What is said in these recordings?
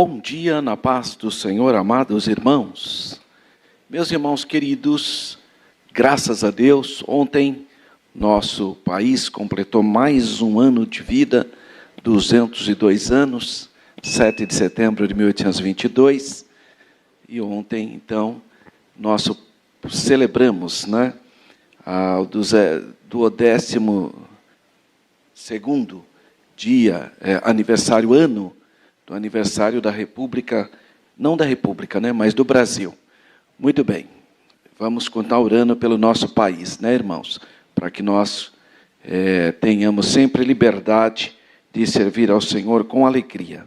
Bom dia, na paz do Senhor, amados irmãos. Meus irmãos queridos, graças a Deus, ontem nosso país completou mais um ano de vida, 202 anos, 7 de setembro de 1822. E ontem, então, nós celebramos, do 12º dia, aniversário, ano, do aniversário da República, não da República, mas do Brasil. Muito bem, vamos continuar orando pelo nosso país, irmãos? Para que nós tenhamos sempre liberdade de servir ao Senhor com alegria.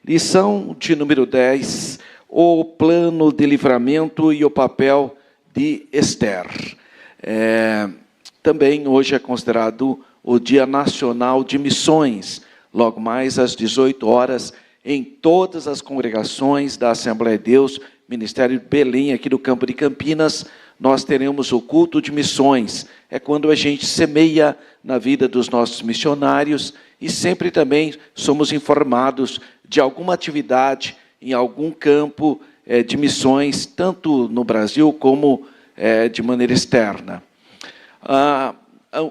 Lição de número 10, o plano de livramento e o papel de Esther. Também hoje é considerado o Dia Nacional de Missões, logo mais às 18 horas, em todas as congregações da Assembleia de Deus, Ministério de Belém, aqui do Campo de Campinas, nós teremos o culto de missões. É quando a gente semeia na vida dos nossos missionários e sempre também somos informados de alguma atividade em algum campo de missões, tanto no Brasil como de maneira externa.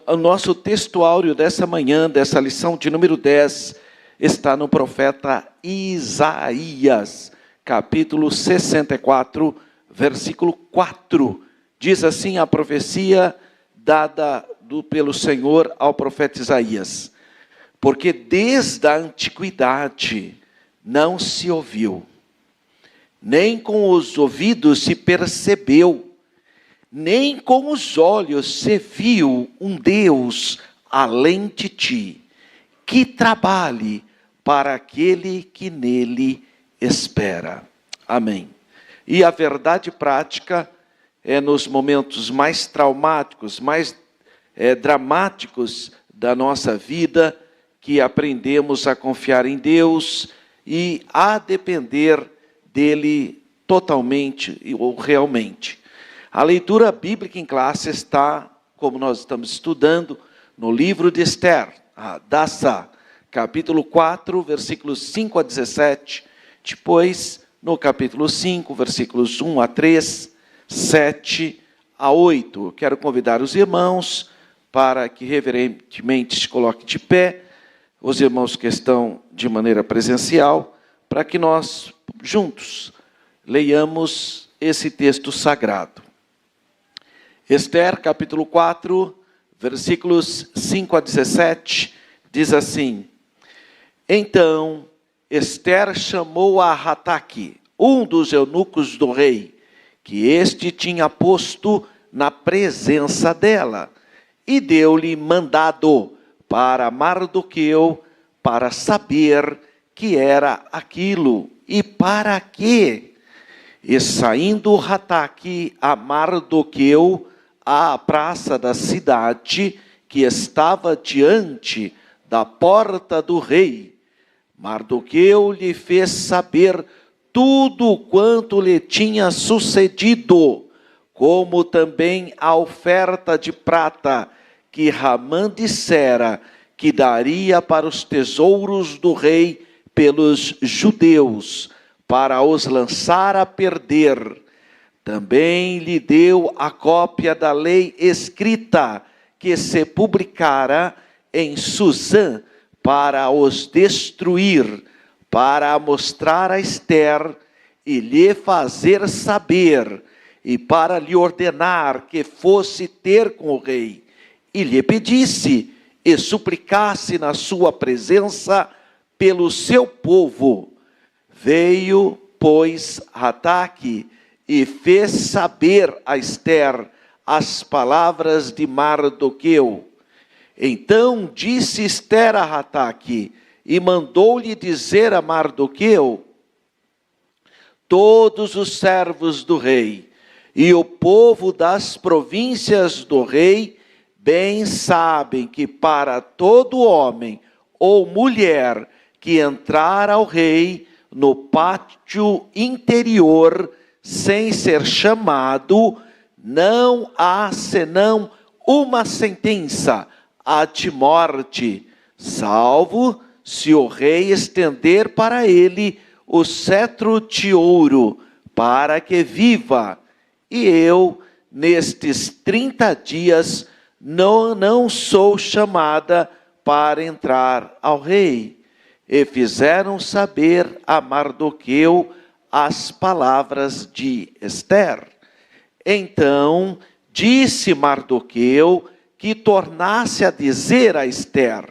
O nosso textuário dessa manhã, dessa lição de número 10, está no profeta Isaías, capítulo 64, versículo 4. Diz assim a profecia dada pelo Senhor ao profeta Isaías: porque desde a antiguidade não se ouviu, nem com os ouvidos se percebeu, nem com os olhos se viu um Deus além de ti, que trabalhe para aquele que nele espera. Amém. E a verdade prática é nos momentos mais traumáticos, mais dramáticos da nossa vida, que aprendemos a confiar em Deus e a depender dele totalmente ou realmente. A leitura bíblica em classe está, como nós estamos estudando, no livro de Esther, capítulo 4, versículos 5 a 17, depois no capítulo 5, versículos 1 a 3, 7 a 8. Eu quero convidar os irmãos para que reverentemente se coloquem de pé, os irmãos que estão de maneira presencial, para que nós juntos leiamos esse texto sagrado. Esther, capítulo 4, versículos 5 a 17, diz assim: então Esther chamou a Hataque, um dos eunucos do rei, que este tinha posto na presença dela, e deu-lhe mandado para Mardoqueu, para saber que era aquilo e para quê. E saindo Hataque a Mardoqueu à praça da cidade, que estava diante da porta do rei, Mardoqueu lhe fez saber tudo quanto lhe tinha sucedido, como também a oferta de prata que Ramã dissera que daria para os tesouros do rei pelos judeus, para os lançar a perder. Também lhe deu a cópia da lei escrita, que se publicara em Susã, para os destruir, para mostrar a Esther e lhe fazer saber, e para lhe ordenar que fosse ter com o rei, e lhe pedisse e suplicasse na sua presença pelo seu povo. Veio, pois, Hataque e fez saber a Esther as palavras de Mardoqueu. Então disse Esther a Hataque, e mandou-lhe dizer a Mardoqueu: todos os servos do rei e o povo das províncias do rei bem sabem que para todo homem ou mulher que entrar ao rei no pátio interior sem ser chamado, não há senão uma sentença, a de morte, salvo se o rei estender para ele o cetro de ouro, para que viva. E eu, nestes 30 dias, não sou chamada para entrar ao rei. E fizeram saber a Mardoqueu as palavras de Ester. Então disse Mardoqueu que tornasse a dizer a Ester: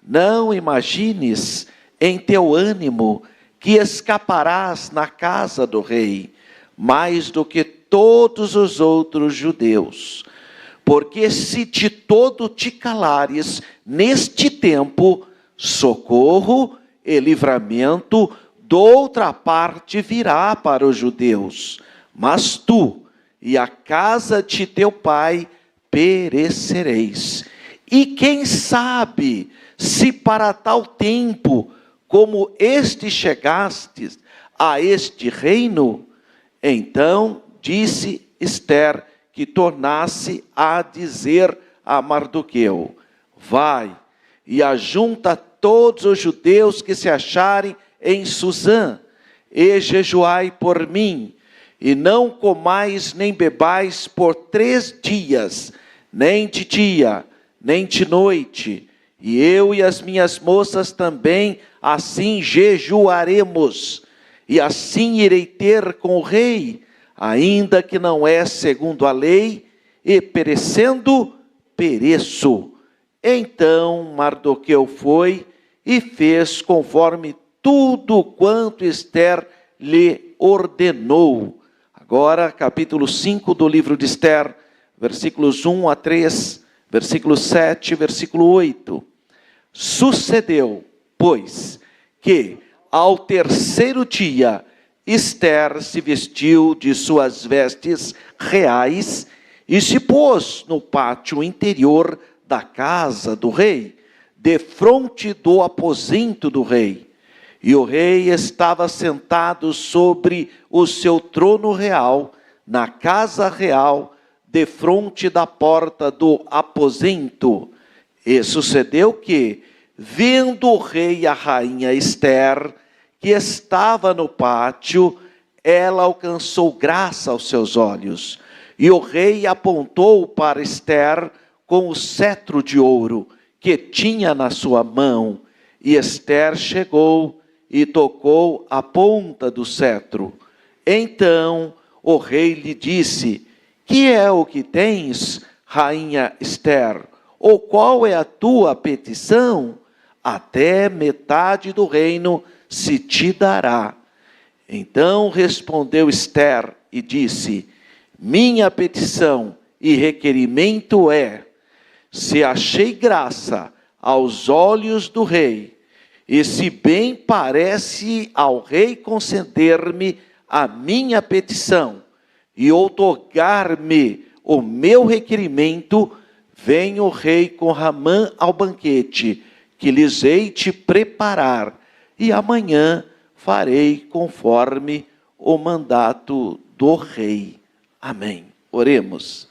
não imagines em teu ânimo que escaparás na casa do rei, mais do que todos os outros judeus. Porque se de todo te calares neste tempo, socorro e livramento doutra parte virá para os judeus. Mas tu e a casa de teu pai perecereis. E quem sabe se para tal tempo como este chegastes a este reino? Então disse Ester que tornasse a dizer a Mardoqueu: vai e ajunta todos os judeus que se acharem em Susã, e jejuai por mim, e não comais nem bebais por 3 dias, nem de dia, nem de noite. E eu e as minhas moças também assim jejuaremos, e assim irei ter com o rei, ainda que não é segundo a lei, e perecendo, pereço. Então Mardoqueu foi e fez conforme tudo quanto Ester lhe ordenou. Agora, capítulo 5 do livro de Ester, versículos 1 a 3, versículo 7, versículo 8. Sucedeu, pois, que ao terceiro dia Ester se vestiu de suas vestes reais e se pôs no pátio interior da casa do rei, defronte do aposento do rei. E o rei estava sentado sobre o seu trono real, na casa real, defronte da porta do aposento. E sucedeu que, vendo o rei e a rainha Ester, que estava no pátio, ela alcançou graça aos seus olhos. E o rei apontou para Ester com o cetro de ouro que tinha na sua mão. E Ester chegou e tocou a ponta do cetro. Então o rei lhe disse: que é o que tens, rainha Ester? Ou qual é a tua petição? Até metade do reino se te dará. Então respondeu Ester e disse: minha petição e requerimento é: se achei graça aos olhos do rei, e se bem parece ao rei conceder-me a minha petição e outorgar-me o meu requerimento, vem o rei com Ramã ao banquete, que lhes hei de preparar, e amanhã farei conforme o mandato do rei. Amém. Oremos.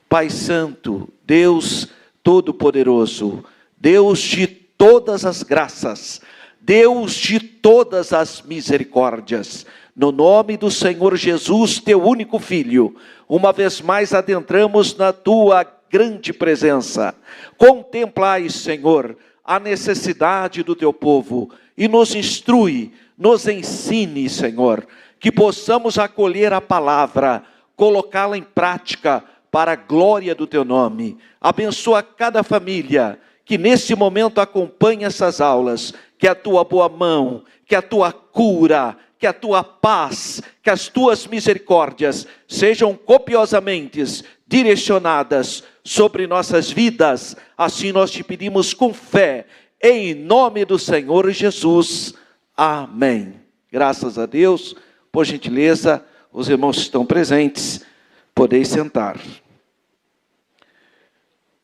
Pai Santo, Deus Todo-Poderoso, Deus de todas as graças, Deus de todas as misericórdias, no nome do Senhor Jesus, teu único Filho, uma vez mais adentramos na tua grande presença. Contemplai, Senhor, a necessidade do teu povo e nos instrui, nos ensine, Senhor, que possamos acolher a palavra, colocá-la em prática para a glória do teu nome. Abençoa cada família que nesse momento acompanha essas aulas, que a tua boa mão, que a tua cura, que a tua paz, que as tuas misericórdias sejam copiosamente direcionadas sobre nossas vidas. Assim nós te pedimos com fé, em nome do Senhor Jesus. Amém. Graças a Deus. Por gentileza, os irmãos que estão presentes, podeis sentar.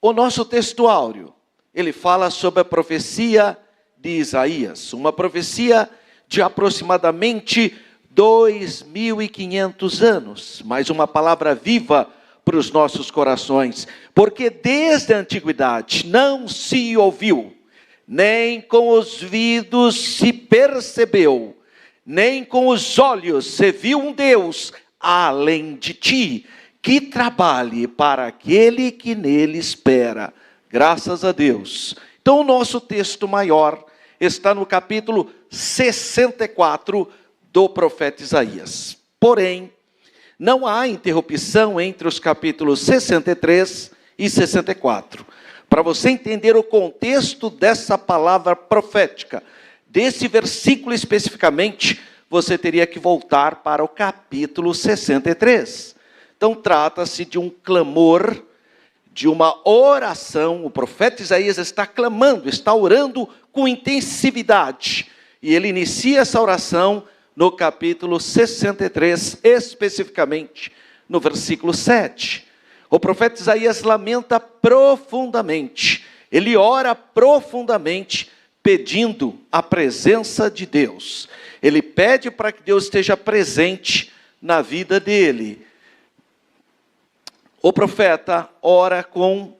O nosso texto áureo, ele fala sobre a profecia de Isaías, uma profecia de aproximadamente 2.500 anos, mas uma palavra viva para os nossos corações, porque desde a antiguidade não se ouviu, nem com os ouvidos se percebeu, nem com os olhos se viu um Deus além de ti, que trabalhe para aquele que nele espera. Graças a Deus. Então o nosso texto maior está no capítulo 64 do profeta Isaías. Porém, não há interrupção entre os capítulos 63 e 64. Para você entender o contexto dessa palavra profética, desse versículo especificamente, você teria que voltar para o capítulo 63. Então trata-se de um clamor, de uma oração. O profeta Isaías está clamando, está orando com intensividade. E ele inicia essa oração no capítulo 63, especificamente no versículo 7. O profeta Isaías lamenta profundamente, ele ora profundamente, pedindo a presença de Deus. Ele pede para que Deus esteja presente na vida dele. O profeta ora com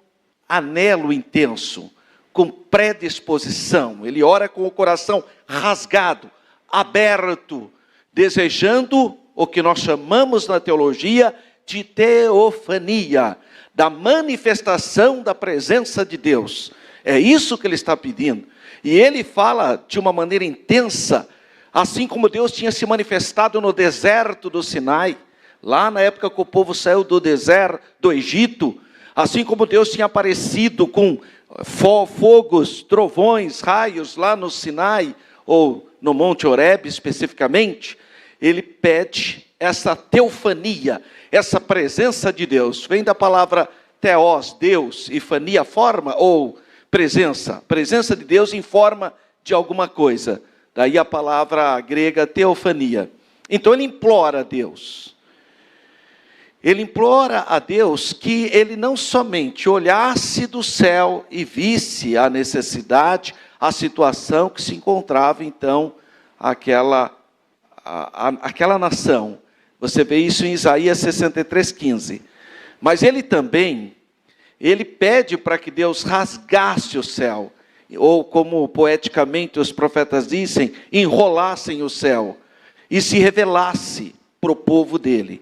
anelo intenso, com predisposição. Ele ora com o coração rasgado, aberto, desejando o que nós chamamos na teologia de teofania, da manifestação da presença de Deus. É isso que ele está pedindo. E ele fala de uma maneira intensa, assim como Deus tinha se manifestado no deserto do Sinai, lá na época que o povo saiu do deserto, do Egito, assim como Deus tinha aparecido com fogos, trovões, raios lá no Sinai, ou no Monte Horebe especificamente, ele pede essa teofania, essa presença de Deus. Vem da palavra teos, Deus, e fania, forma ou presença. Presença de Deus em forma de alguma coisa. Daí a palavra grega teofania. Então ele implora a Deus. Ele implora a Deus que ele não somente olhasse do céu e visse a necessidade, a situação que se encontrava então aquela nação. Você vê isso em Isaías 63:15. Mas ele também, ele pede para que Deus rasgasse o céu, ou como poeticamente os profetas dizem, enrolassem o céu, e se revelasse para o povo dele.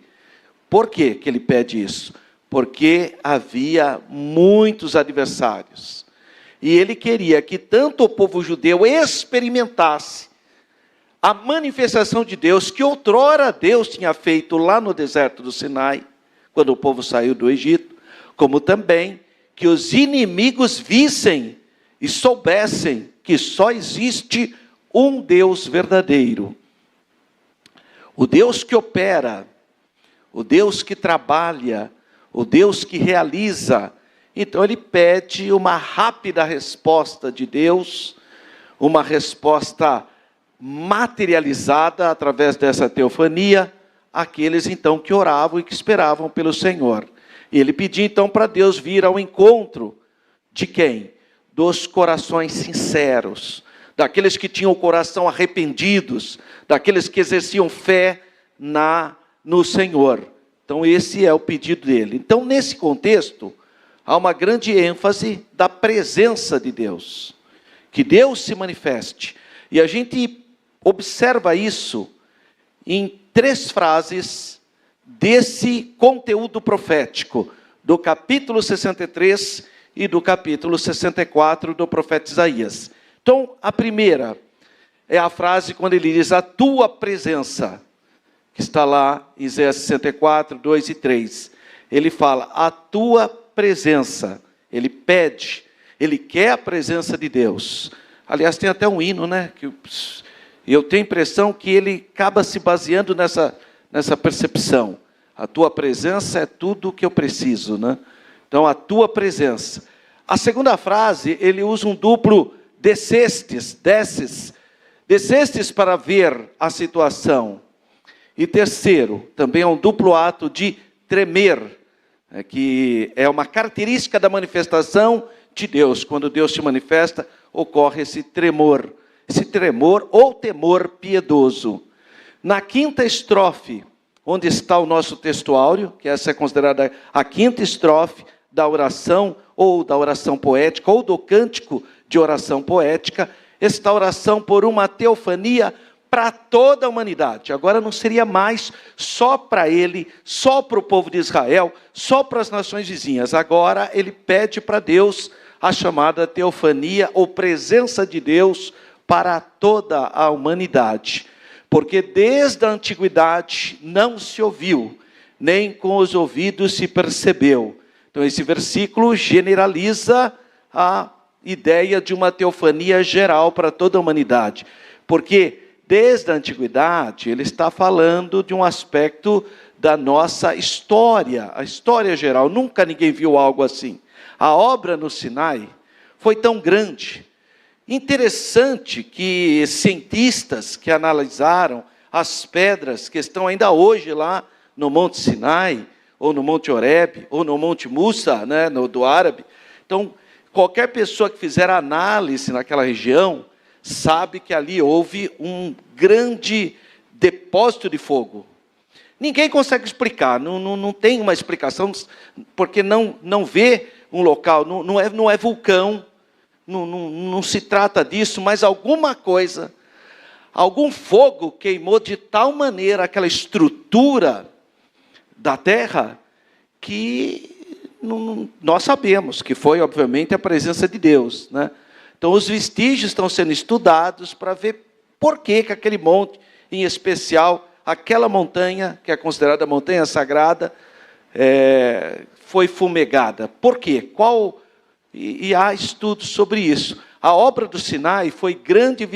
Por que que ele pede isso? Porque havia muitos adversários. E ele queria que tanto o povo judeu experimentasse a manifestação de Deus, que outrora Deus tinha feito lá no deserto do Sinai, quando o povo saiu do Egito, como também que os inimigos vissem e soubessem que só existe um Deus verdadeiro. O Deus que opera, o Deus que trabalha, o Deus que realiza. Então ele pede uma rápida resposta de Deus, uma resposta materializada através dessa teofania, àqueles então que oravam e que esperavam pelo Senhor. E ele pediu então para Deus vir ao encontro de quem? Dos corações sinceros, daqueles que tinham o coração arrependidos, daqueles que exerciam fé no Senhor. Então esse é o pedido dele. Então nesse contexto, há uma grande ênfase da presença de Deus. Que Deus se manifeste. E a gente observa isso em 3 frases desse conteúdo profético, do capítulo 63 e do capítulo 64 do profeta Isaías. Então, a primeira é a frase quando ele diz, a tua presença, que está lá em Isaías 64, 2 e 3. Ele fala, a tua presença. Ele pede, ele quer a presença de Deus. Aliás, tem até um hino, né? Que eu tenho a impressão que ele acaba se baseando nessa percepção. A tua presença é tudo o que eu preciso, né? Então, a tua presença. A segunda frase, ele usa um duplo descestes para ver a situação. E terceiro, também é um duplo ato de tremer, que é uma característica da manifestação de Deus. Quando Deus se manifesta, ocorre esse tremor ou temor piedoso. Na quinta estrofe, onde está o nosso texto áureo, que essa é considerada a quinta estrofe da oração, ou da oração poética, ou do cântico de oração poética, esta oração por uma teofania para toda a humanidade. Agora não seria mais só para ele, só para o povo de Israel, só para as nações vizinhas. Agora ele pede para Deus a chamada teofania, ou presença de Deus para toda a humanidade. Porque desde a antiguidade não se ouviu, nem com os ouvidos se percebeu. Então esse versículo generaliza a ideia de uma teofania geral para toda a humanidade. Porque desde a antiguidade, ele está falando de um aspecto da nossa história, a história geral. Nunca ninguém viu algo assim. A obra no Sinai foi tão grande. Interessante que cientistas que analisaram as pedras que estão ainda hoje lá no Monte Sinai, ou no Monte Horebe, ou no Monte Musa, né, do árabe. Então, qualquer pessoa que fizer análise naquela região, sabe que ali houve um grande depósito de fogo. Ninguém consegue explicar, não tem uma explicação, porque não vê um local, não é vulcão, não se trata disso, mas alguma coisa, algum fogo queimou de tal maneira aquela estrutura da terra, que nós sabemos que foi, obviamente, a presença de Deus, né? Então, os vestígios estão sendo estudados para ver por que aquele monte, em especial, aquela montanha, que é considerada a montanha sagrada, foi fumegada. Por quê? E há estudos sobre isso. A obra do Sinai foi grande e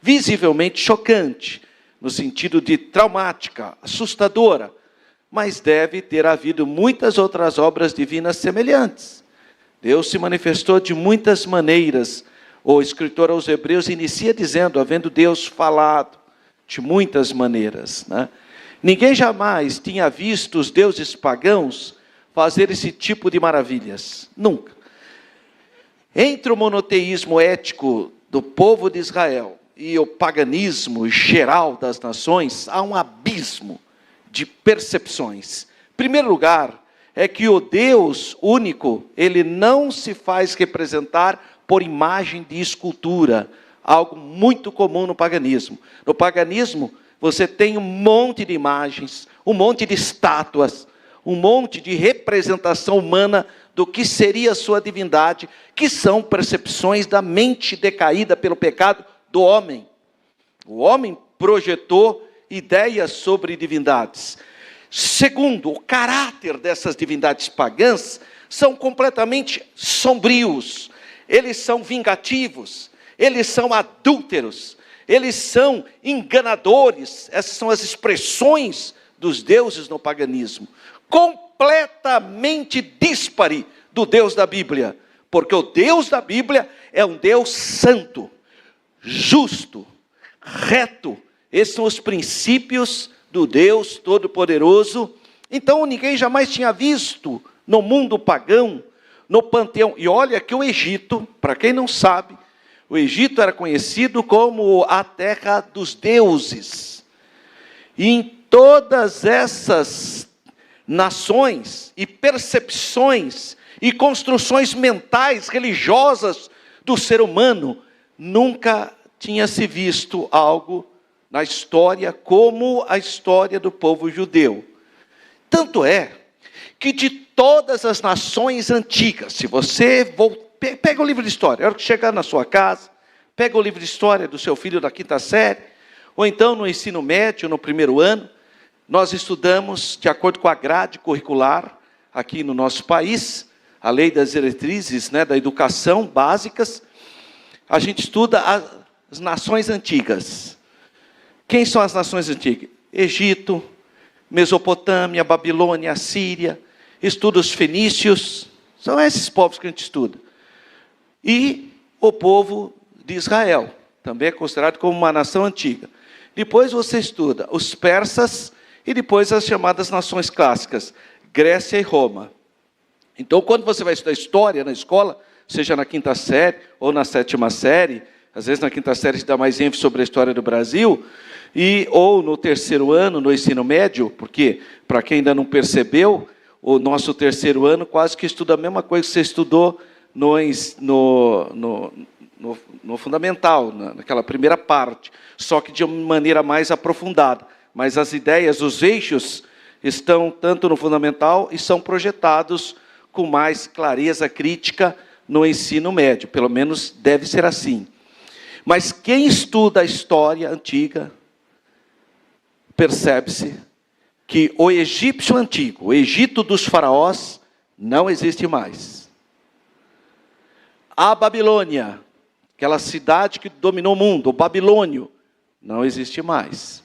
visivelmente chocante, no sentido de traumática, assustadora, mas deve ter havido muitas outras obras divinas semelhantes. Deus se manifestou de muitas maneiras. O escritor aos Hebreus inicia dizendo, havendo Deus falado de muitas maneiras, né? Ninguém jamais tinha visto os deuses pagãos fazer esse tipo de maravilhas. Nunca. Entre o monoteísmo ético do povo de Israel e o paganismo geral das nações, há um abismo de percepções. Em primeiro lugar, é que o Deus único, ele não se faz representar por imagem de escultura, algo muito comum no paganismo. No paganismo, você tem um monte de imagens, um monte de estátuas, um monte de representação humana do que seria a sua divindade, que são percepções da mente decaída pelo pecado do homem. O homem projetou ideias sobre divindades. Segundo, o caráter dessas divindades pagãs são completamente sombrios. Eles são vingativos, eles são adúlteros, eles são enganadores. Essas são as expressões dos deuses no paganismo. Completamente díspare do Deus da Bíblia. Porque o Deus da Bíblia é um Deus santo, justo, reto. Esses são os princípios do Deus Todo-Poderoso. Então ninguém jamais tinha visto no mundo pagão, no panteão. E olha que o Egito, para quem não sabe, o Egito era conhecido como a terra dos deuses. E em todas essas nações e percepções e construções mentais, religiosas do ser humano, nunca tinha se visto algo na história como a história do povo judeu. Tanto é que de todas as nações antigas, se você pega o livro de história, a hora que chegar na sua casa, pega o livro de história do seu filho da 5ª série, ou então no ensino médio, no 1º ano, nós estudamos, de acordo com a grade curricular, aqui no nosso país, a lei das diretrizes, né, da educação básicas, a gente estuda as nações antigas. Quem são as nações antigas? Egito, Mesopotâmia, Babilônia, Síria, estuda os fenícios, são esses povos que a gente estuda. E o povo de Israel, também é considerado como uma nação antiga. Depois você estuda os persas e depois as chamadas nações clássicas, Grécia e Roma. Então, quando você vai estudar história na escola, seja na 5ª série ou na 7ª série, às vezes na 5ª série se dá mais ênfase sobre a história do Brasil, ou no 3º ano, no ensino médio, porque, para quem ainda não percebeu, o nosso 3º ano quase que estuda a mesma coisa que você estudou no fundamental, naquela primeira parte, só que de uma maneira mais aprofundada. Mas as ideias, os eixos, estão tanto no fundamental e são projetados com mais clareza crítica no ensino médio, pelo menos deve ser assim. Mas quem estuda a história antiga, percebe-se que o egípcio antigo, o Egito dos faraós, não existe mais. A Babilônia, aquela cidade que dominou o mundo, o Babilônio, não existe mais.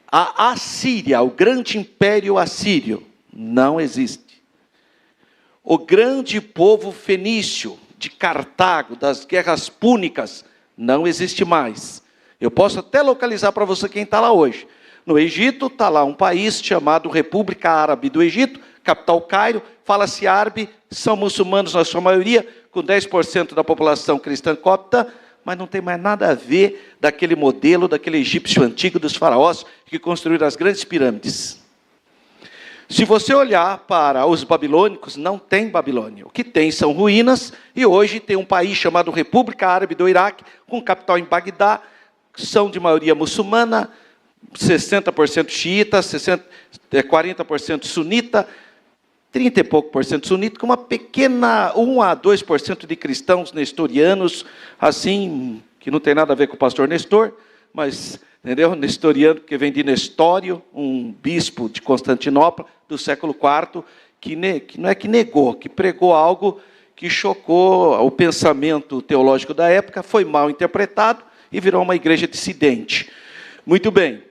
A Assíria, o grande império assírio, não existe. O grande povo fenício, de Cartago, das guerras púnicas, não existe mais. Eu posso até localizar para você quem está lá hoje. No Egito está lá um país chamado República Árabe do Egito, capital Cairo, fala-se árabe, são muçulmanos na sua maioria, com 10% da população cristã copta, mas não tem mais nada a ver daquele modelo, daquele egípcio antigo dos faraós que construíram as grandes pirâmides. Se você olhar para os babilônicos, não tem Babilônia. O que tem são ruínas, e hoje tem um país chamado República Árabe do Iraque, com capital em Bagdá, são de maioria muçulmana, 60% xiita, 40% sunita, 30 e pouco por cento sunita, com uma pequena 1 a 2% de cristãos nestorianos, assim, que não tem nada a ver com o pastor Nestor, mas, entendeu? Nestoriano, porque vem de Nestório, um bispo de Constantinopla, do século IV, que não é que negou, que pregou algo que chocou o pensamento teológico da época, foi mal interpretado e virou uma igreja dissidente. Muito bem,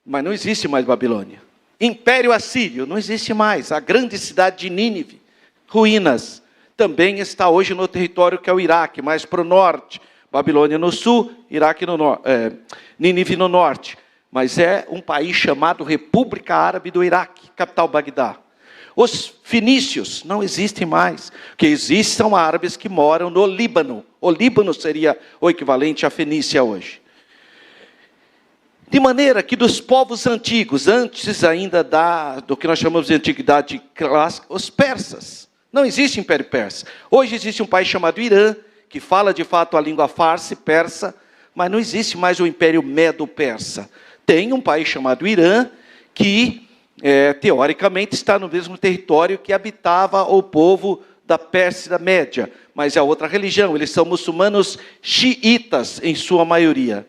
mas não existe mais Babilônia. Império Assírio, não existe mais. A grande cidade de Nínive, ruínas, também está hoje no território que é o Iraque, mais para o norte. Babilônia no sul, Nínive no norte. Mas é um país chamado República Árabe do Iraque, capital Bagdá. Os fenícios não existem mais. O que existe são árabes que moram no Líbano. O Líbano seria o equivalente à Fenícia hoje. De maneira que dos povos antigos, antes ainda do que nós chamamos de antiguidade clássica, os persas. Não existe império persa. Hoje existe um país chamado Irã, que fala de fato a língua farsi, persa, mas não existe mais o império medo-persa. Tem um país chamado Irã, que teoricamente está no mesmo território que habitava o povo da Pérsia Média, mas é outra religião, eles são muçulmanos xiitas em sua maioria.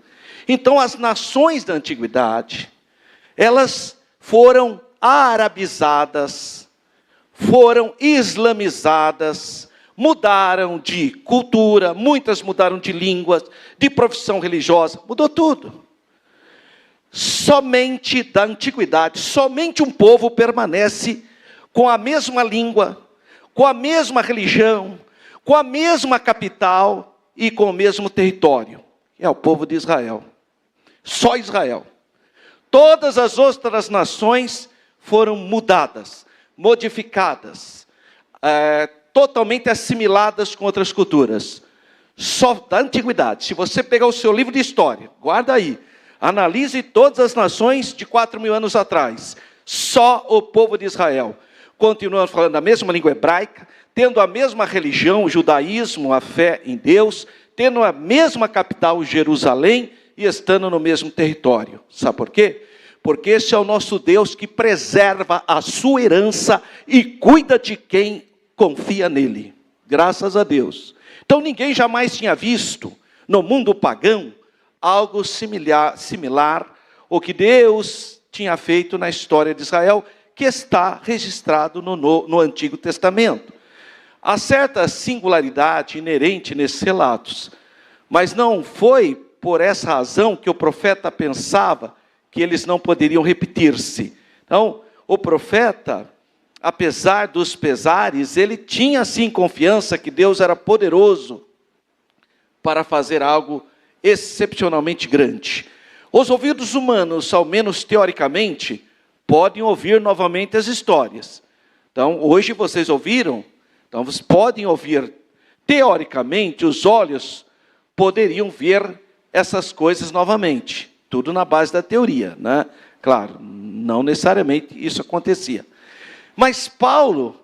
Então, as nações da antiguidade, elas foram arabizadas, foram islamizadas, mudaram de cultura, muitas mudaram de línguas, de profissão religiosa, mudou tudo. Somente da antiguidade, somente um povo permanece com a mesma língua, com a mesma religião, com a mesma capital e com o mesmo território. É o povo de Israel. Só Israel. Todas as outras nações foram mudadas, modificadas, totalmente assimiladas com outras culturas. Só da antiguidade. Se você pegar o seu livro de história, guarda aí, analise todas as nações de 4.000 anos atrás. Só o povo de Israel, continuando falando a mesma língua hebraica, tendo a mesma religião, o judaísmo, a fé em Deus, tendo a mesma capital, Jerusalém, e estando no mesmo território. Sabe por quê? Porque esse é o nosso Deus que preserva a sua herança e cuida de quem confia nele. Graças a Deus. Então ninguém jamais tinha visto no mundo pagão algo similar ao que Deus tinha feito na história de Israel, que está registrado no Antigo Testamento. Há certa singularidade inerente nesses relatos, mas não foi por essa razão que o profeta pensava que eles não poderiam repetir-se. Então, o profeta, apesar dos pesares, ele tinha sim confiança que Deus era poderoso para fazer algo excepcionalmente grande. Os ouvidos humanos, ao menos teoricamente, podem ouvir novamente as histórias. Então, hoje vocês ouviram, então vocês podem ouvir. Teoricamente, os olhos poderiam ver essas coisas novamente. Tudo na base da teoria, né? Claro, não necessariamente isso acontecia. Mas Paulo,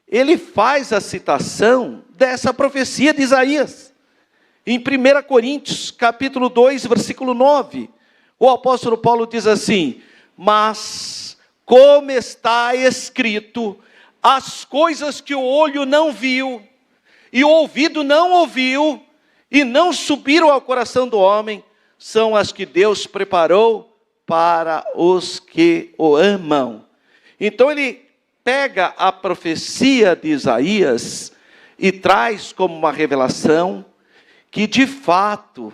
ele faz a citação dessa profecia de Isaías. Em 1 Coríntios, capítulo 2, versículo 9, o apóstolo Paulo diz assim: mas, como está escrito, as coisas que o olho não viu, e o ouvido não ouviu, e não subiram ao coração do homem, são as que Deus preparou para os que o amam. Então ele pega a profecia de Isaías e traz como uma revelação que, de fato,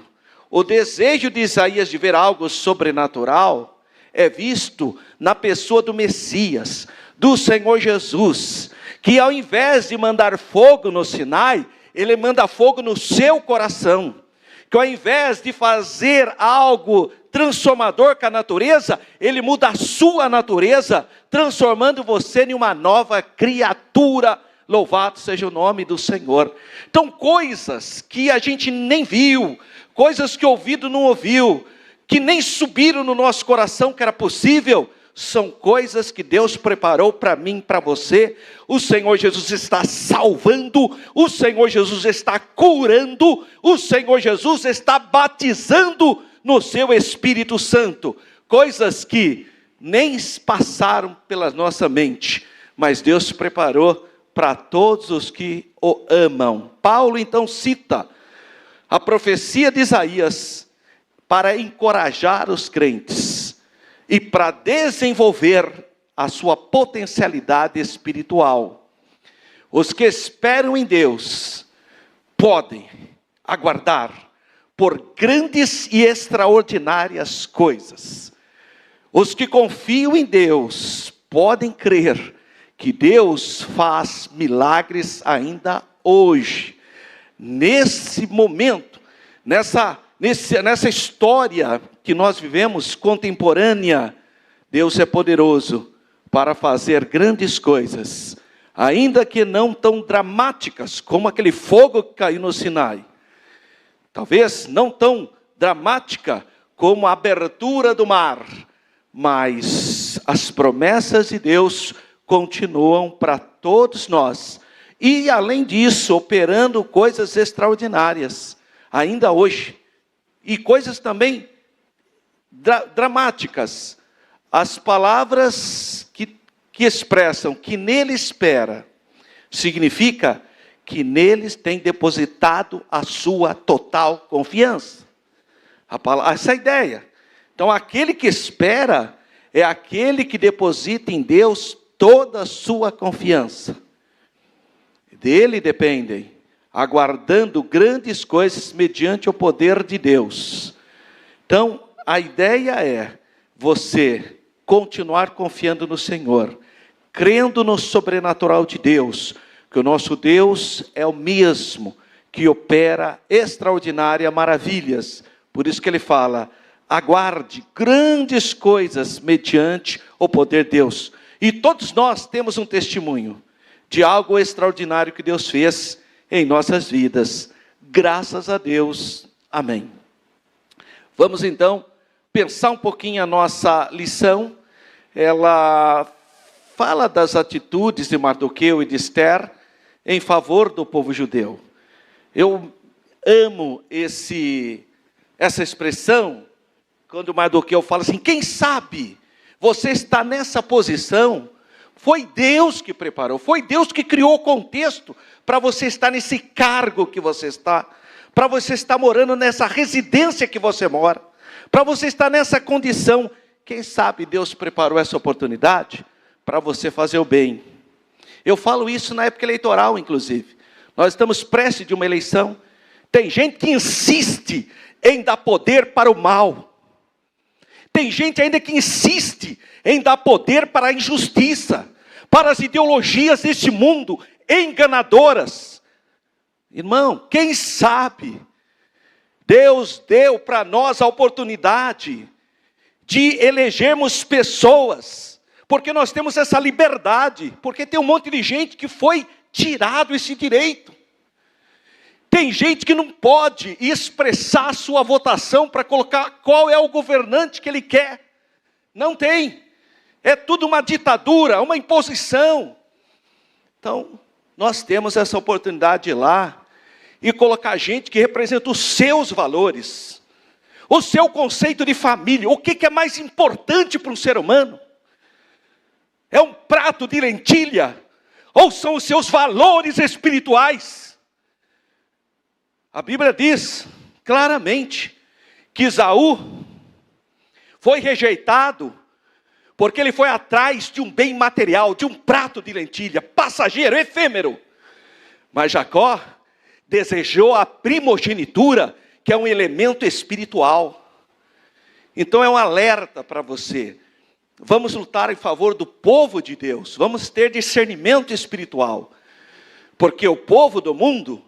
o desejo de Isaías de ver algo sobrenatural é visto na pessoa do Messias, do Senhor Jesus, que ao invés de mandar fogo no Sinai, ele manda fogo no seu coração. Que ao invés de fazer algo transformador com a natureza, ele muda a sua natureza, transformando você em uma nova criatura. Louvado seja o nome do Senhor. Então, coisas que a gente nem viu, coisas que o ouvido não ouviu, que nem subiram no nosso coração que era possível, são coisas que Deus preparou para mim, para você. O Senhor Jesus está salvando, o Senhor Jesus está curando, o Senhor Jesus está batizando no seu Espírito Santo. Coisas que nem passaram pela nossa mente, mas Deus preparou para todos os que o amam. Paulo então cita a profecia de Isaías para encorajar os crentes e para desenvolver a sua potencialidade espiritual. Os que esperam em Deus podem aguardar por grandes e extraordinárias coisas. Os que confiam em Deus podem crer que Deus faz milagres ainda hoje. Nesse momento, nessa história que nós vivemos contemporânea, Deus é poderoso para fazer grandes coisas, ainda que não tão dramáticas como aquele fogo que caiu no Sinai. Talvez não tão dramática como a abertura do mar, mas as promessas de Deus continuam para todos nós. E além disso, operando coisas extraordinárias, ainda hoje. E coisas também dramáticas. As palavras que expressam que nele espera, significa que neles tem depositado a sua total confiança. Essa é a ideia. Então aquele que espera é aquele que deposita em Deus toda a sua confiança. Dele dependem, aguardando grandes coisas mediante o poder de Deus. Então, a ideia é você continuar confiando no Senhor, crendo no sobrenatural de Deus, que o nosso Deus é o mesmo que opera extraordinárias maravilhas. Por isso que ele fala: aguarde grandes coisas mediante o poder de Deus. E todos nós temos um testemunho de algo extraordinário que Deus fez em nossas vidas. Graças a Deus. Amém. Vamos então pensar um pouquinho a nossa lição. Ela fala das atitudes de Mardoqueu e de Ester em favor do povo judeu. Eu amo essa expressão, quando Mardoqueu fala assim: quem sabe você está nessa posição, foi Deus que preparou, foi Deus que criou o contexto para você estar nesse cargo que você está, para você estar morando nessa residência que você mora, para você estar nessa condição. Quem sabe Deus preparou essa oportunidade para você fazer o bem. Eu falo isso na época eleitoral, inclusive. Nós estamos prestes de uma eleição. Tem gente que insiste em dar poder para o mal. Tem gente ainda que insiste em dar poder para a injustiça, para as ideologias deste mundo enganadoras. Irmão, quem sabe Deus deu para nós a oportunidade de elegermos pessoas, porque nós temos essa liberdade, porque tem um monte de gente que foi tirado esse direito. Tem gente que não pode expressar a sua votação para colocar qual é o governante que ele quer. Não tem. É tudo uma ditadura, uma imposição. Então, nós temos essa oportunidade lá. e colocar gente que representa os seus valores, o seu conceito de família. O que é mais importante para um ser humano? É um prato de lentilha? Ou são os seus valores espirituais? A Bíblia diz claramente que Esaú foi rejeitado porque ele foi atrás de um bem material, de um prato de lentilha, passageiro, efêmero. Mas Jacó desejou a primogenitura, que é um elemento espiritual. Então é um alerta para você. Vamos lutar em favor do povo de Deus. Vamos ter discernimento espiritual. Porque o povo do mundo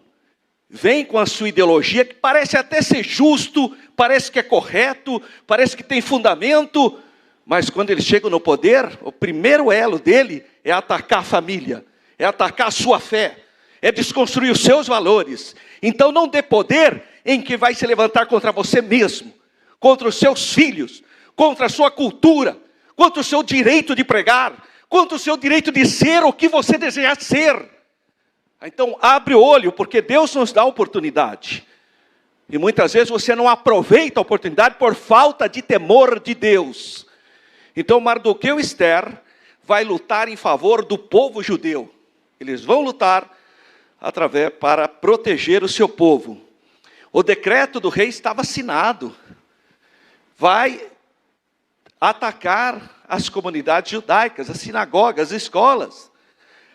vem com a sua ideologia, que parece até ser justo, parece que é correto, parece que tem fundamento, mas quando eles chegam no poder, o primeiro elo dele é atacar a família, é atacar a sua fé, é desconstruir os seus valores. Então não dê poder em que vai se levantar contra você mesmo, contra os seus filhos, contra a sua cultura, contra o seu direito de pregar, contra o seu direito de ser o que você desejar ser. Então abre o olho, porque Deus nos dá a oportunidade. E muitas vezes você não aproveita a oportunidade por falta de temor de Deus. Então Mardoqueu e Ester vai lutar em favor do povo judeu. Eles vão lutar para proteger o seu povo. O decreto do rei estava assinado. Vai atacar as comunidades judaicas, as sinagogas, as escolas.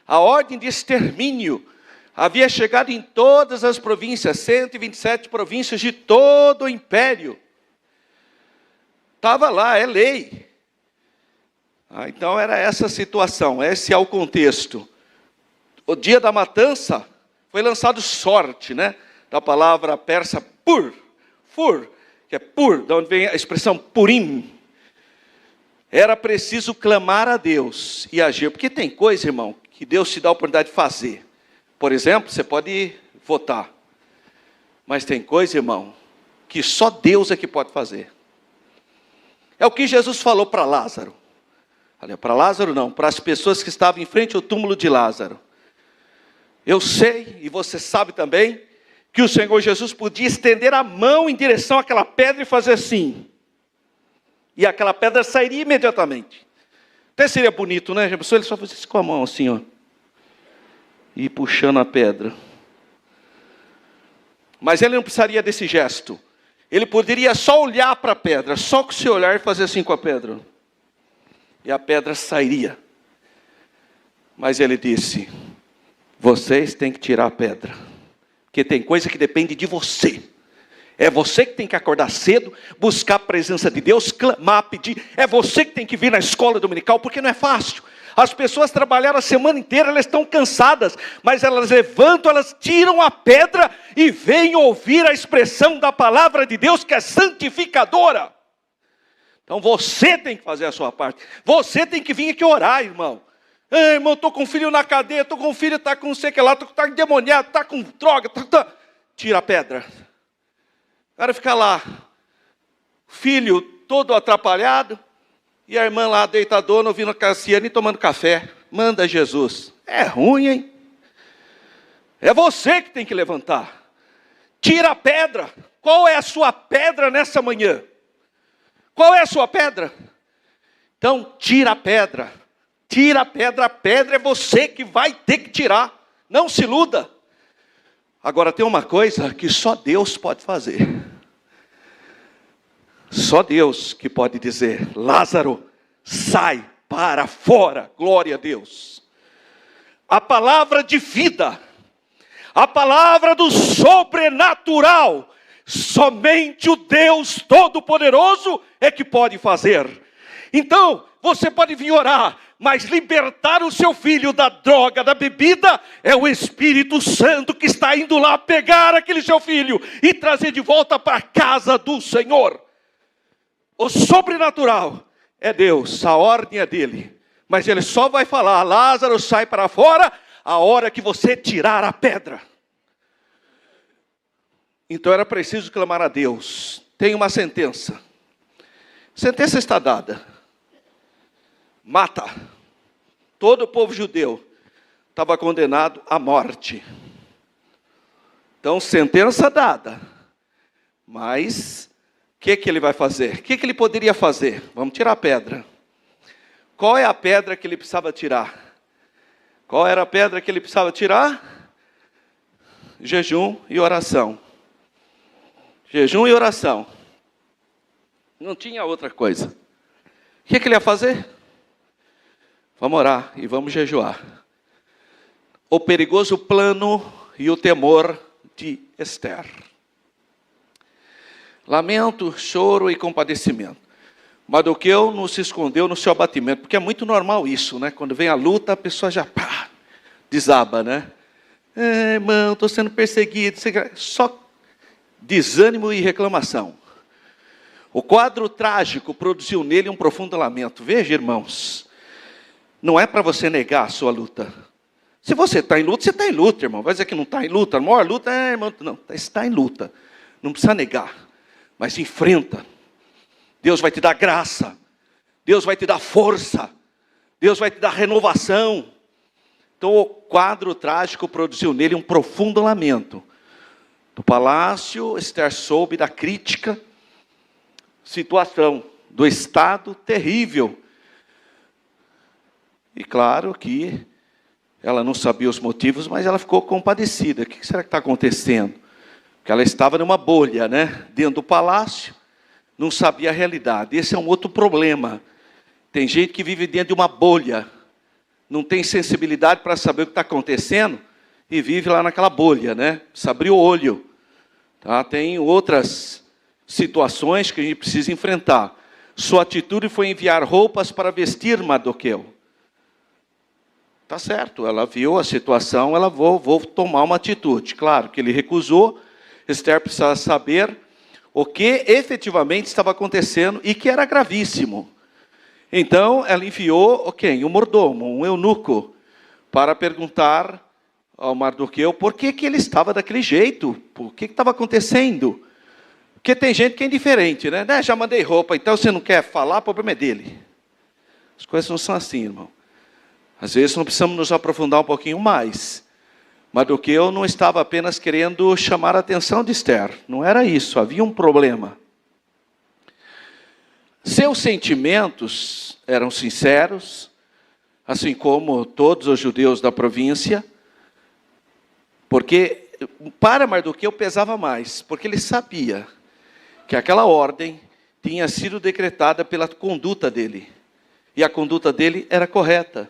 A ordem de extermínio havia chegado em todas as províncias, 127 províncias de todo o império. Estava lá, é lei. Então era essa a situação, esse é o contexto. O dia da matança foi lançado sorte, né? Da palavra persa fur, que é pur, de onde vem a expressão purim. Era preciso clamar a Deus e agir, porque tem coisa, irmão, que Deus te dá a oportunidade de fazer. Por exemplo, você pode votar, mas tem coisa, irmão, que só Deus é que pode fazer. É o que Jesus falou para Lázaro. Para Lázaro não, para as pessoas que estavam em frente ao túmulo de Lázaro. Eu sei, e você sabe também, que o Senhor Jesus podia estender a mão em direção àquela pedra e fazer assim. E aquela pedra sairia imediatamente. Até seria bonito, né? Já pensou? Ele só fazia com a mão assim, ó. E puxando a pedra. Mas ele não precisaria desse gesto. Ele poderia só olhar para a pedra, só com o seu olhar e fazer assim com a pedra. E a pedra sairia. Mas ele disse: vocês têm que tirar a pedra, porque tem coisa que depende de você. É você que tem que acordar cedo, buscar a presença de Deus, clamar, pedir. É você que tem que vir na escola dominical, porque não é fácil. As pessoas trabalharam a semana inteira, elas estão cansadas, mas elas levantam, elas tiram a pedra e vêm ouvir a expressão da palavra de Deus, que é santificadora. Então você tem que fazer a sua parte. Você tem que vir aqui orar, irmão. Ei, irmão, estou com um filho na cadeia, estou com um filho, está com não sei o que lá, está endemoniado, está com droga. Tira a pedra. O cara fica lá, filho todo atrapalhado, e a irmã lá deitadona, ouvindo a Cassiane e tomando café. Manda Jesus. É ruim, hein? É você que tem que levantar. Tira a pedra. Qual é a sua pedra nessa manhã? Qual é a sua pedra? Então, tira a pedra. Tira a pedra é você que vai ter que tirar. Não se iluda. Agora tem uma coisa que só Deus pode fazer. Só Deus que pode dizer: Lázaro, sai para fora. Glória a Deus. A palavra de vida, a palavra do sobrenatural, somente o Deus Todo-Poderoso é que pode fazer. Então, você pode vir orar, mas libertar o seu filho da droga, da bebida, é o Espírito Santo que está indo lá pegar aquele seu filho e trazer de volta para a casa do Senhor. O sobrenatural é Deus, a ordem é dele. Mas ele só vai falar: Lázaro, sai para fora, a hora que você tirar a pedra. Então era preciso clamar a Deus. Tem uma sentença. A sentença está dada. Mata. Todo o povo judeu estava condenado à morte. Então, sentença dada. Mas, o que ele vai fazer? O que ele poderia fazer? Vamos tirar a pedra. Qual é a pedra que ele precisava tirar? Qual era a pedra que ele precisava tirar? Jejum e oração. Jejum e oração. Não tinha outra coisa. O que ele ia fazer? Vamos orar e vamos jejuar. O perigoso plano e o temor de Esther. Lamento, choro e compadecimento. Mardoqueu não se escondeu no seu abatimento, porque é muito normal isso, né? Quando vem a luta, a pessoa já desaba, né? Irmão, estou sendo perseguido. Só desânimo e reclamação. O quadro trágico produziu nele um profundo lamento. Veja, irmãos, não é para você negar a sua luta. Se você está em luta, você está em luta, irmão. Vai dizer que não está em luta. A maior luta é, irmão, não, está em luta. Não precisa negar, mas enfrenta. Deus vai te dar graça. Deus vai te dar força. Deus vai te dar renovação. Então o quadro trágico produziu nele um profundo lamento. No palácio, Esther soube da crítica situação, do estado terrível. E claro que ela não sabia os motivos, mas ela ficou compadecida. O que será que está acontecendo? Porque ela estava numa bolha, né? Dentro do palácio, não sabia a realidade. Esse é um outro problema. Tem gente que vive dentro de uma bolha, não tem sensibilidade para saber o que está acontecendo e vive lá naquela bolha, né? Precisa abrir o olho. Tá? Tem outras situações que a gente precisa enfrentar. Sua atitude foi enviar roupas para vestir Mardoqueu. Tá certo, ela viu a situação, ela vou tomar uma atitude. Claro que ele recusou. Esther precisava saber o que efetivamente estava acontecendo e que era gravíssimo. Então, ela enviou quem? Um mordomo, um eunuco, para perguntar ao Mardoqueu por que ele estava daquele jeito, o que estava acontecendo. Porque tem gente que é indiferente, né? Já mandei roupa, então você não quer falar, o problema é dele. As coisas não são assim, irmão. Às vezes não precisamos nos aprofundar um pouquinho mais. Mardoqueu não estava apenas querendo chamar a atenção de Esther. Não era isso, havia um problema. Seus sentimentos eram sinceros, assim como todos os judeus da província, porque para Mardoqueu pesava mais, porque ele sabia que aquela ordem tinha sido decretada pela conduta dele. E a conduta dele era correta.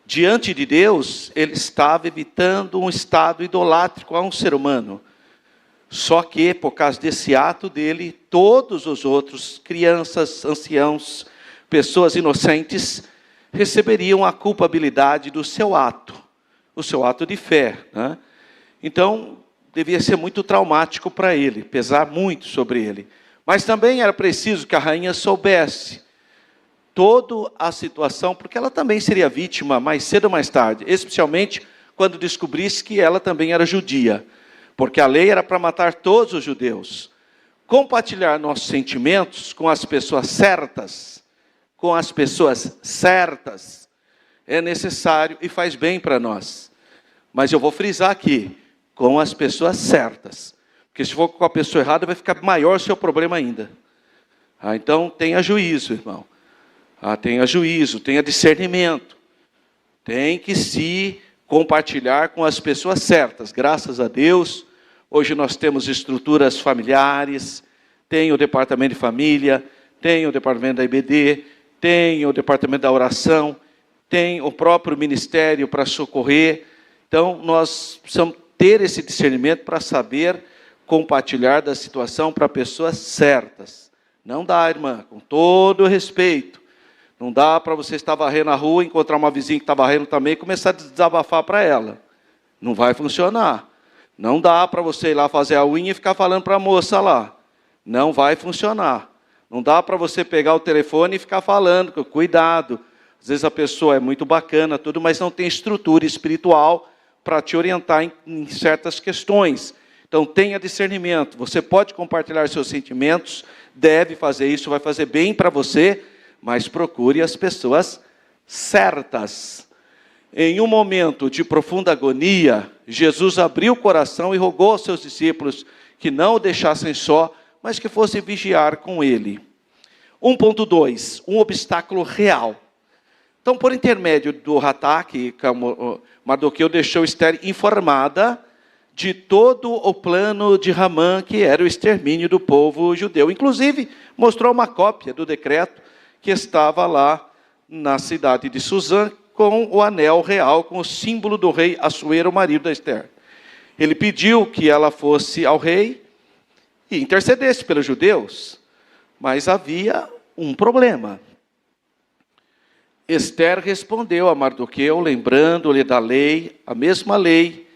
Diante de Deus, ele estava evitando um estado idolátrico a um ser humano. Só que, por causa desse ato dele, todos os outros, crianças, anciãos, pessoas inocentes, receberiam a culpabilidade do seu ato, o seu ato de fé, né? Então, devia ser muito traumático para ele, pesar muito sobre ele. Mas também era preciso que a rainha soubesse toda a situação, porque ela também seria vítima mais cedo ou mais tarde, especialmente quando descobrisse que ela também era judia, porque a lei era para matar todos os judeus. Compartilhar nossos sentimentos com as pessoas certas, é necessário e faz bem para nós. Mas eu vou frisar aqui, com as pessoas certas, porque se for com a pessoa errada, vai ficar maior o seu problema ainda. Então, tenha juízo, irmão. Tenha juízo, tenha discernimento. Tem que se compartilhar com as pessoas certas. Graças a Deus, hoje nós temos estruturas familiares, tem o departamento de família, tem o departamento da IBD, tem o departamento da oração, tem o próprio ministério para socorrer. Então, nós precisamos ter esse discernimento para saber compartilhar da situação para pessoas certas. Não dá, irmã, com todo o respeito. Não dá para você estar varrendo a rua, encontrar uma vizinha que está varrendo também e começar a desabafar para ela. Não vai funcionar. Não dá para você ir lá fazer a unha e ficar falando para a moça lá. Não vai funcionar. Não dá para você pegar o telefone e ficar falando, cuidado. Às vezes a pessoa é muito bacana, tudo, mas não tem estrutura espiritual para te orientar em certas questões. Então tenha discernimento. Você pode compartilhar seus sentimentos, deve fazer isso, vai fazer bem para você, mas procure as pessoas certas. Em um momento de profunda agonia, Jesus abriu o coração e rogou aos seus discípulos que não o deixassem só, mas que fossem vigiar com ele. 1.2, um obstáculo real. Então, por intermédio do ataque, Mardoqueu deixou Esther informada de todo o plano de Hamã, que era o extermínio do povo judeu. Inclusive, mostrou uma cópia do decreto que estava lá na cidade de Suzã, com o anel real, com o símbolo do rei Assuero, marido da Esther. Ele pediu que ela fosse ao rei e intercedesse pelos judeus, mas havia um problema. Esther respondeu a Mardoqueu, lembrando-lhe da lei, a mesma lei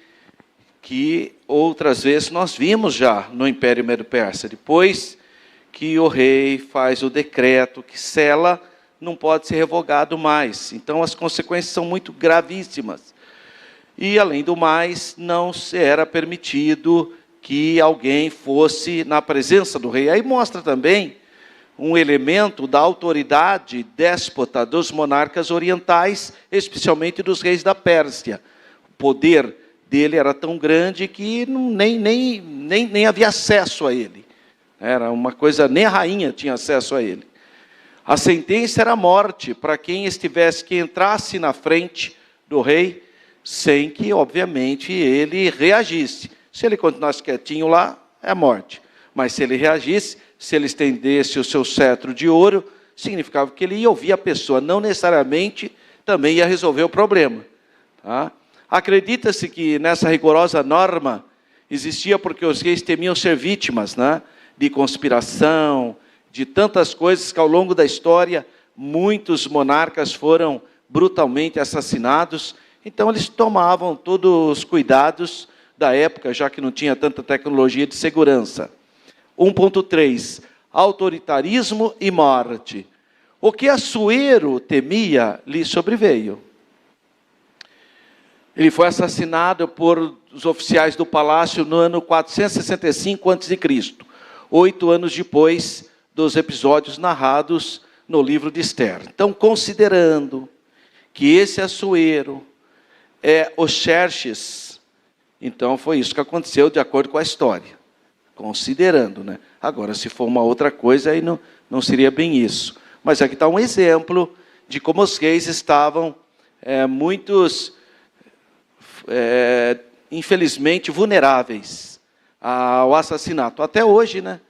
que outras vezes nós vimos já no Império Medo-Persa. Depois que o rei faz o decreto que sela, não pode ser revogado mais. Então as consequências são muito gravíssimas. E além do mais, não se era permitido que alguém fosse na presença do rei. Aí mostra também um elemento da autoridade déspota dos monarcas orientais, especialmente dos reis da Pérsia. O poder dele era tão grande que nem havia acesso a ele. Era uma coisa, nem a rainha tinha acesso a ele. A sentença era a morte para quem que entrasse na frente do rei, sem que, obviamente, ele reagisse. Se ele continuasse quietinho lá, é morte. Mas se ele reagisse, se ele estendesse o seu cetro de ouro, significava que ele ia ouvir a pessoa, não necessariamente também ia resolver o problema. Tá? Acredita-se que nessa rigorosa norma existia porque os reis temiam ser vítimas, né, de conspiração, de tantas coisas que ao longo da história muitos monarcas foram brutalmente assassinados. Então eles tomavam todos os cuidados da época, já que não tinha tanta tecnologia de segurança. 1.3, autoritarismo e morte. O que Assuero temia lhe sobreveio. Ele foi assassinado por os oficiais do palácio no ano 465 a.C., 8 anos depois dos episódios narrados no livro de Esther. Então, considerando que esse Assuero é o Xerxes, então foi isso que aconteceu de acordo com a história. Considerando, né? Agora, se for uma outra coisa, aí não seria bem isso. Mas aqui está um exemplo de como os reis estavam infelizmente, vulneráveis ao assassinato. Até hoje, né?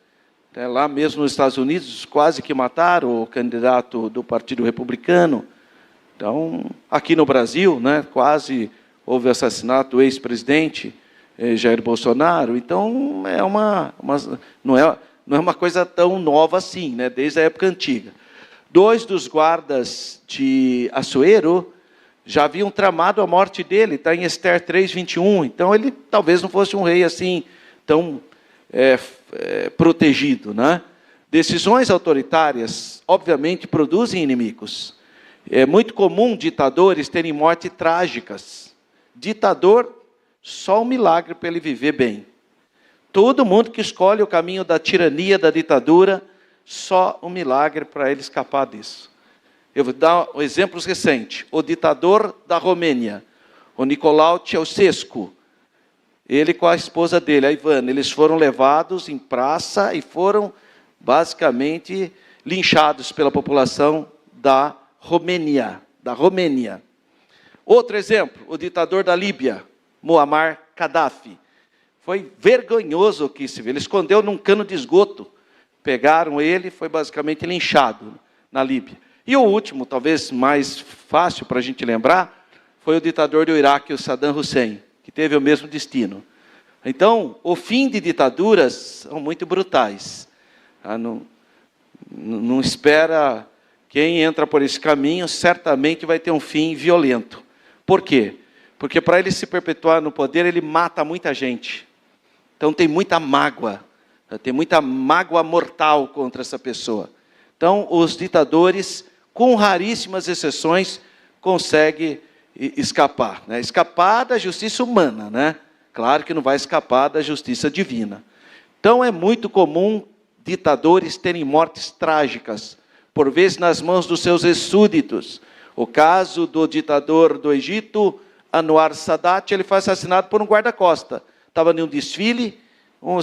Até lá mesmo nos Estados Unidos, quase que mataram o candidato do Partido Republicano. Então, aqui no Brasil, né, quase houve assassinato do ex-presidente Jair Bolsonaro. Então, não é uma coisa tão nova assim, né, desde a época antiga. 2 dos guardas de Assuero já haviam tramado a morte dele, está em Esther 3:21. Então, ele talvez não fosse um rei assim tão protegido, né? Decisões autoritárias, obviamente, produzem inimigos. É muito comum ditadores terem mortes trágicas. Ditador, só um milagre para ele viver bem. Todo mundo que escolhe o caminho da tirania, da ditadura, só um milagre para ele escapar disso. Eu vou dar um exemplo recente. O ditador da Romênia, o Nicolau Ceausescu, ele com a esposa dele, a Ivana, eles foram levados em praça e foram basicamente linchados pela população da Romênia. Outro exemplo, o ditador da Líbia, Muammar Gaddafi. Foi vergonhoso o que se viu. Ele escondeu num cano de esgoto. Pegaram ele, foi basicamente linchado na Líbia. E o último, talvez mais fácil para a gente lembrar, foi o ditador do Iraque, o Saddam Hussein, que teve o mesmo destino. Então, o fim de ditaduras são muito brutais. Não espera, quem entra por esse caminho certamente vai ter um fim violento. Por quê? Porque para ele se perpetuar no poder, ele mata muita gente. Então tem muita mágoa mortal contra essa pessoa. Então os ditadores, com raríssimas exceções, conseguem escapar. Né? Escapar da justiça humana, né? Claro que não vai escapar da justiça divina. Então é muito comum ditadores terem mortes trágicas, por vezes nas mãos dos seus súditos, O caso do ditador do Egito, Anwar Sadat, ele foi assassinado por um guarda-costa. Estava em um desfile,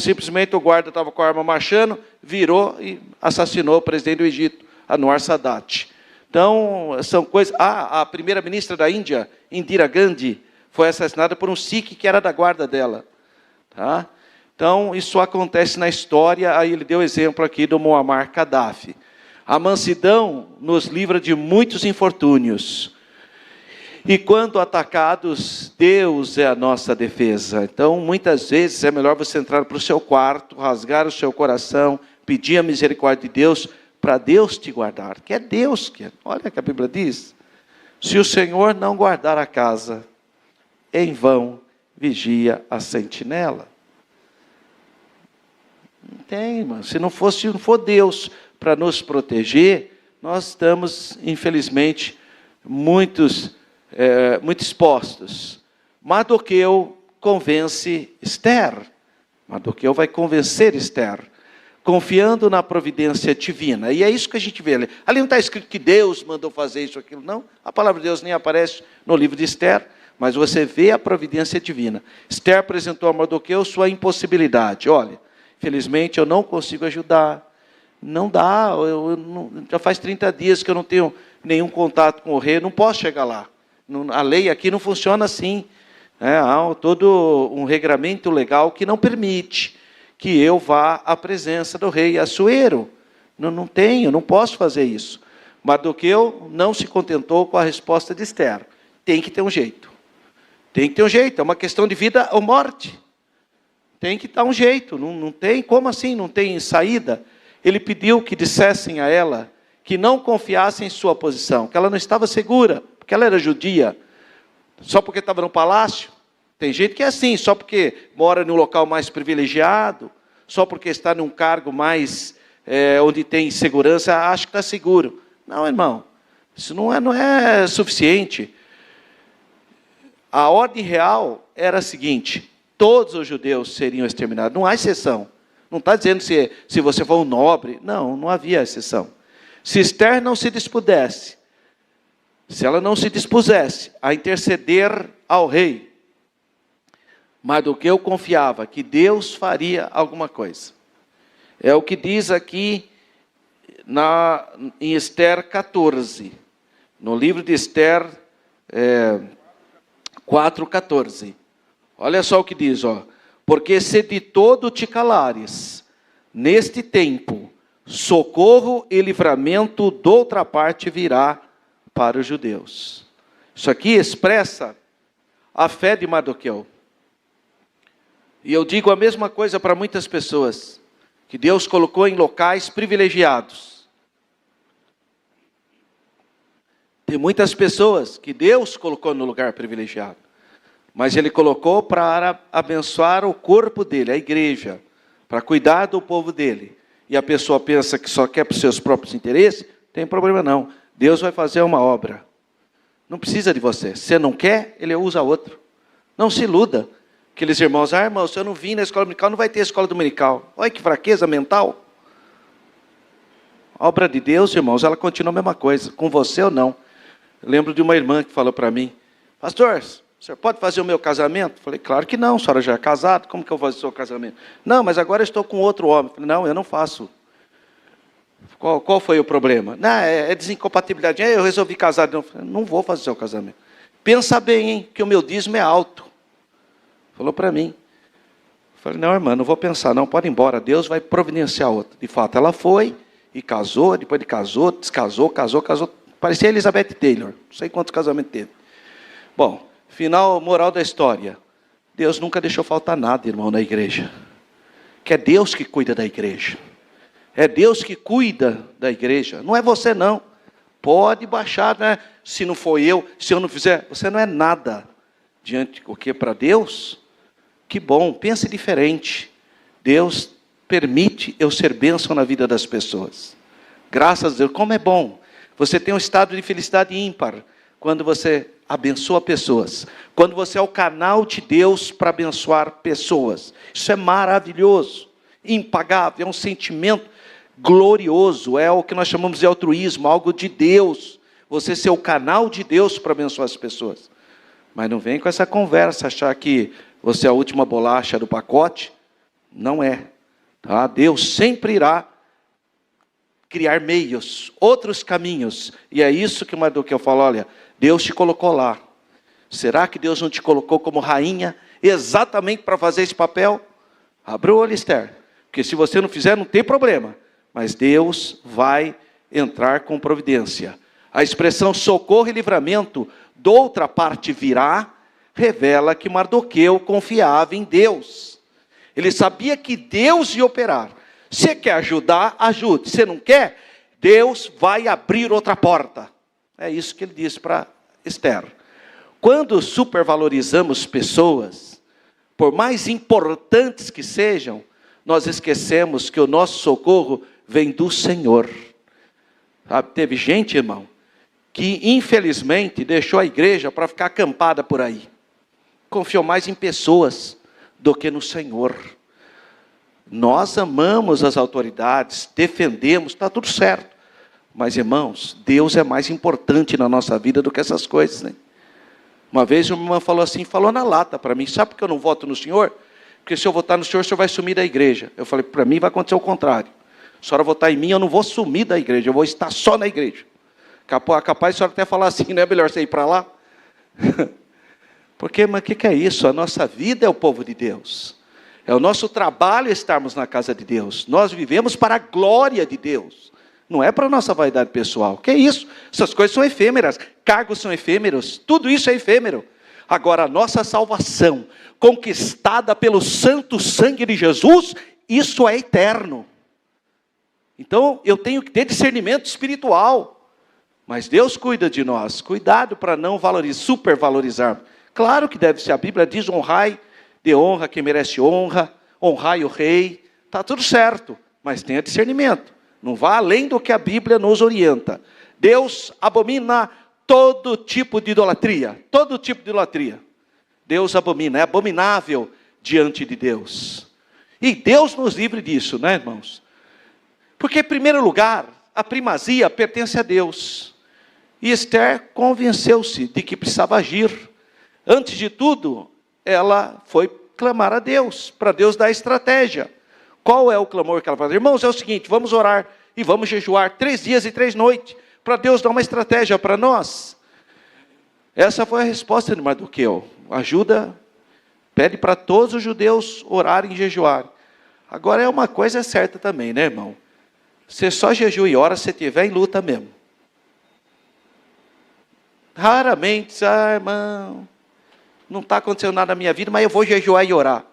simplesmente o guarda estava com a arma marchando, virou e assassinou o presidente do Egito, Anwar Sadat. Então, são coisas... a primeira-ministra da Índia, Indira Gandhi, foi assassinada por um sikh que era da guarda dela. Tá? Então, isso acontece na história, aí ele deu exemplo aqui do Muammar Gaddafi. A mansidão nos livra de muitos infortúnios. E quando atacados, Deus é a nossa defesa. Então, muitas vezes é melhor você entrar para o seu quarto, rasgar o seu coração, pedir a misericórdia de Deus, para Deus te guardar. Que é Deus que... Olha o que a Bíblia diz. Se o Senhor não guardar a casa, em vão vigia a sentinela. Não tem, irmão. Se não for Deus para nos proteger, nós estamos, infelizmente, muito expostos. Mardoqueu convence Esther. Mardoqueu vai convencer Esther, confiando na providência divina. E é isso que a gente vê ali. Ali não está escrito que Deus mandou fazer isso, aquilo, não. A palavra de Deus nem aparece no livro de Esther, mas você vê a providência divina. Esther apresentou a Mardoqueu sua impossibilidade. Olha, infelizmente eu não consigo ajudar. Não dá, já faz 30 dias que eu não tenho nenhum contato com o rei, não posso chegar lá. A lei aqui não funciona assim. Há todo um regramento legal que não permite que eu vá à presença do rei Assuero. Não tenho, não posso fazer isso. Mardoqueu não se contentou com a resposta de Esther. Tem que ter um jeito. Tem que ter um jeito, é uma questão de vida ou morte. Tem que dar um jeito, não tem, como assim? Não tem saída? Ele pediu que dissessem a ela que não confiassem em sua posição, que ela não estava segura, porque ela era judia, só porque estava no palácio. Tem gente que é assim, só porque mora num local mais privilegiado, só porque está num cargo mais, onde tem segurança, acha que está seguro. Não, irmão, isso não é suficiente. A ordem real era a seguinte: todos os judeus seriam exterminados, não há exceção. Não está dizendo se você for um nobre, não havia exceção. Se Esther não se dispusesse, se ela não se dispusesse a interceder ao rei, Mardoqueu confiava que Deus faria alguma coisa. É o que diz aqui em Esther 14, no livro de Esther 4:14. Olha só o que diz, porque se de todo te calares, neste tempo, socorro e livramento de outra parte virá para os judeus. Isso aqui expressa a fé de Mardoqueu. E eu digo a mesma coisa para muitas pessoas, que Deus colocou em locais privilegiados. Tem muitas pessoas que Deus colocou no lugar privilegiado, mas Ele colocou para abençoar o corpo dele, a igreja, para cuidar do povo dele. E a pessoa pensa que só quer para os seus próprios interesses, não tem problema não. Deus vai fazer uma obra. Não precisa de você. Se você não quer, Ele usa outro. Não se iluda. Aqueles irmãos, irmão, se eu não vim na escola dominical, não vai ter escola dominical. Olha que fraqueza mental. A obra de Deus, irmãos, ela continua a mesma coisa, com você ou não. Eu lembro de uma irmã que falou para mim: pastor, o senhor pode fazer o meu casamento? Falei, claro que não, a senhora já é casada, como que eu vou fazer o seu casamento? Não, mas agora eu estou com outro homem. Falei, não, eu não faço. Qual foi o problema? Não, é desincompatibilidade. Eu resolvi casar. Não vou fazer o seu casamento. Pensa bem, hein, que o meu dízimo é alto. Falou para mim. Falei, não, irmã, não vou pensar, não, pode ir embora, Deus vai providenciar outro. De fato, ela foi e casou, depois de casou, descasou, casou. Parecia Elizabeth Taylor, não sei quantos casamentos teve. Bom, final moral da história. Deus nunca deixou faltar nada, irmão, na igreja. Que é Deus que cuida da igreja. É Deus que cuida da igreja. Não é você, não. Pode baixar, né? Se não for eu, se eu não fizer, você não é nada. Diante do que para Deus? Que bom, pense diferente. Deus permite eu ser bênção na vida das pessoas. Graças a Deus, como é bom. Você tem um estado de felicidade ímpar quando você abençoa pessoas. Quando você é o canal de Deus para abençoar pessoas. Isso é maravilhoso, impagável, é um sentimento glorioso. É o que nós chamamos de altruísmo, algo de Deus. você ser o canal de Deus para abençoar as pessoas. Mas não vem com essa conversa, achar que você é a última bolacha do pacote. Não é. Tá? Deus sempre irá criar meios, outros caminhos. E é isso que eu falo, olha, Deus te colocou lá. Será que Deus não te colocou como rainha exatamente para fazer esse papel? Abra o olho, Esther. Porque se você não fizer, não tem problema. Mas Deus vai entrar com providência. A expressão socorro e livramento, de outra parte virá, revela que Mardoqueu confiava em Deus. Ele sabia que Deus ia operar. Se quer ajudar, ajude. Se não quer, Deus vai abrir outra porta. É isso que ele disse para Esther. Quando supervalorizamos pessoas, por mais importantes que sejam, nós esquecemos que o nosso socorro vem do Senhor. Sabe, teve gente, irmão, que infelizmente deixou a igreja para ficar acampada por aí. Confiou mais em pessoas do que no Senhor. Nós amamos as autoridades, defendemos, está tudo certo. Mas, irmãos, Deus é mais importante na nossa vida do que essas coisas, né? Uma vez uma irmã falou assim, falou na lata para mim, sabe por que eu não voto no senhor? Porque se eu votar no senhor, o senhor vai sumir da igreja. Eu falei, para mim vai acontecer o contrário. Se a senhora votar em mim, eu não vou sumir da igreja, eu vou estar só na igreja. Capaz a senhora até falar assim, não é melhor você ir para lá? Porque, mas o que é isso? A nossa vida é o povo de Deus. É o nosso trabalho estarmos na casa de Deus. Nós vivemos para a glória de Deus. Não é para a nossa vaidade pessoal. Que é isso? Essas coisas são efêmeras. Cargos são efêmeros. Tudo isso é efêmero. Agora, a nossa salvação, conquistada pelo santo sangue de Jesus, isso é eterno. Então, eu tenho que ter discernimento espiritual. Mas Deus cuida de nós. Cuidado para não supervalorizar. Claro que deve ser. A Bíblia diz, honrai, dê honra quem merece honra, honrai o rei. Está tudo certo, mas tenha discernimento. Não vá além do que a Bíblia nos orienta. Deus abomina todo tipo de idolatria. Todo tipo de idolatria. Deus abomina, é abominável diante de Deus. E Deus nos livre disso, né, irmãos? Porque, em primeiro lugar, a primazia pertence a Deus. E Esther convenceu-se de que precisava agir. Antes de tudo, ela foi clamar a Deus, para Deus dar estratégia. Qual é o clamor que ela faz? Irmãos, é o seguinte, vamos orar e vamos jejuar 3 dias e 3 noites, para Deus dar uma estratégia para nós. Essa foi a resposta de Mardoqueu. Ajuda, pede para todos os judeus orarem e jejuar. Agora é uma coisa certa também, né, irmão? Você só jejua e ora se estiver em luta mesmo. Raramente, irmão, não está acontecendo nada na minha vida, mas eu vou jejuar e orar.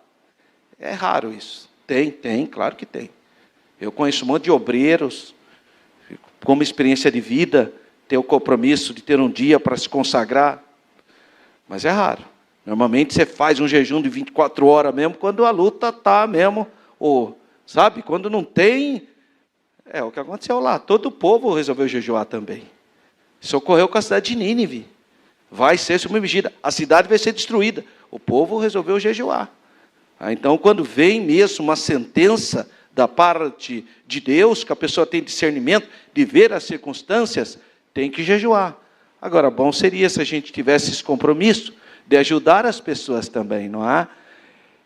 É raro isso. Tem, claro que tem. Eu conheço um monte de obreiros, como experiência de vida, ter o compromisso de ter um dia para se consagrar. Mas é raro. Normalmente você faz um jejum de 24 horas mesmo, quando a luta está mesmo, ou, sabe, quando não tem. É o que aconteceu lá. Todo o povo resolveu jejuar também. Isso ocorreu com a cidade de Nínive. Vai ser submergida. A cidade vai ser destruída. O povo resolveu jejuar. Então, quando vem mesmo uma sentença da parte de Deus, que a pessoa tem discernimento de ver as circunstâncias, tem que jejuar. Agora, bom seria se a gente tivesse esse compromisso de ajudar as pessoas também, não é?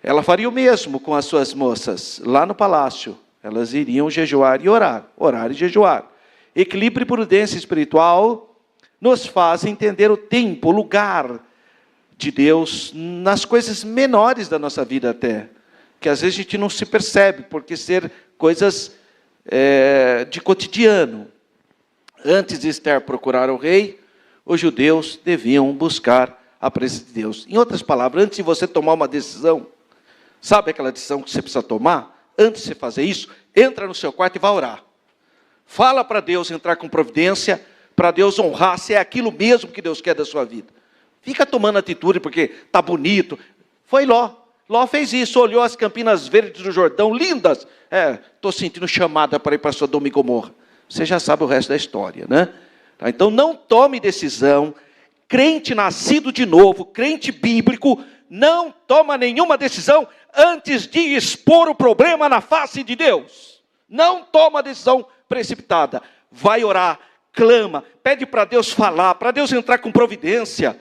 Ela faria o mesmo com as suas moças, lá no palácio. Elas iriam jejuar e orar e jejuar. Equilíbrio e prudência espiritual nos faz entender o tempo, o lugar de Deus nas coisas menores da nossa vida até, que às vezes a gente não se percebe, porque ser coisas de cotidiano. Antes de Esther procurar o rei, os judeus deviam buscar a presença de Deus. Em outras palavras, antes de você tomar uma decisão, sabe aquela decisão que você precisa tomar? Antes de você fazer isso, entra no seu quarto e vai orar. Fala para Deus entrar com providência, para Deus honrar, se é aquilo mesmo que Deus quer da sua vida. Fica tomando atitude porque está bonito. Foi Ló. Ló fez isso, olhou as campinas verdes do Jordão, lindas. Estou sentindo chamada para ir para Sodoma e Gomorra. Você já sabe o resto da história, né? Então não tome decisão. Crente nascido de novo, crente bíblico, não toma nenhuma decisão antes de expor o problema na face de Deus. Não toma decisão precipitada. Vai orar, clama, pede para Deus falar, para Deus entrar com providência.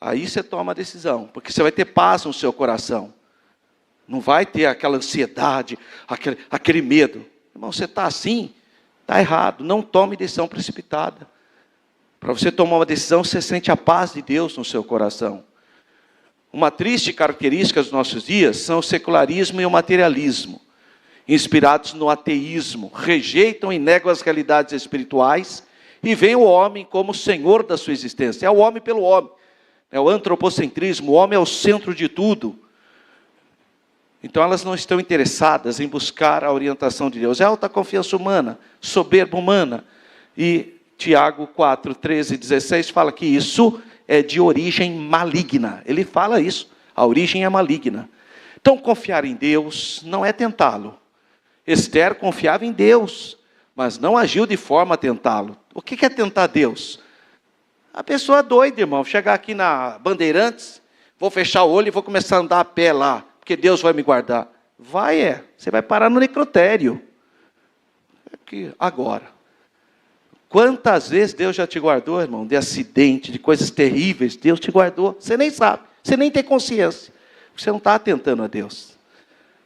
Aí você toma a decisão, porque você vai ter paz no seu coração. Não vai ter aquela ansiedade, aquele medo. Irmão, você está assim, está errado. Não tome decisão precipitada. Para você tomar uma decisão, você sente a paz de Deus no seu coração. Uma triste característica dos nossos dias são o secularismo e o materialismo, inspirados no ateísmo, rejeitam e negam as realidades espirituais e veem o homem como o senhor da sua existência. É o homem pelo homem, é o antropocentrismo, o homem é o centro de tudo. Então elas não estão interessadas em buscar a orientação de Deus. É alta confiança humana, soberba humana. E Tiago 4, 13 e 16 fala que isso é de origem maligna. Ele fala isso, a origem é maligna. Então confiar em Deus não é tentá-lo. Esther confiava em Deus, mas não agiu de forma a tentá-lo. O que é tentar Deus? A pessoa doida, irmão, chegar aqui na Bandeirantes, vou fechar o olho e vou começar a andar a pé lá, porque Deus vai me guardar. Você vai parar no necrotério. Agora, quantas vezes Deus já te guardou, irmão, de acidente, de coisas terríveis, Deus te guardou, você nem sabe, você nem tem consciência, você não está atentando a Deus.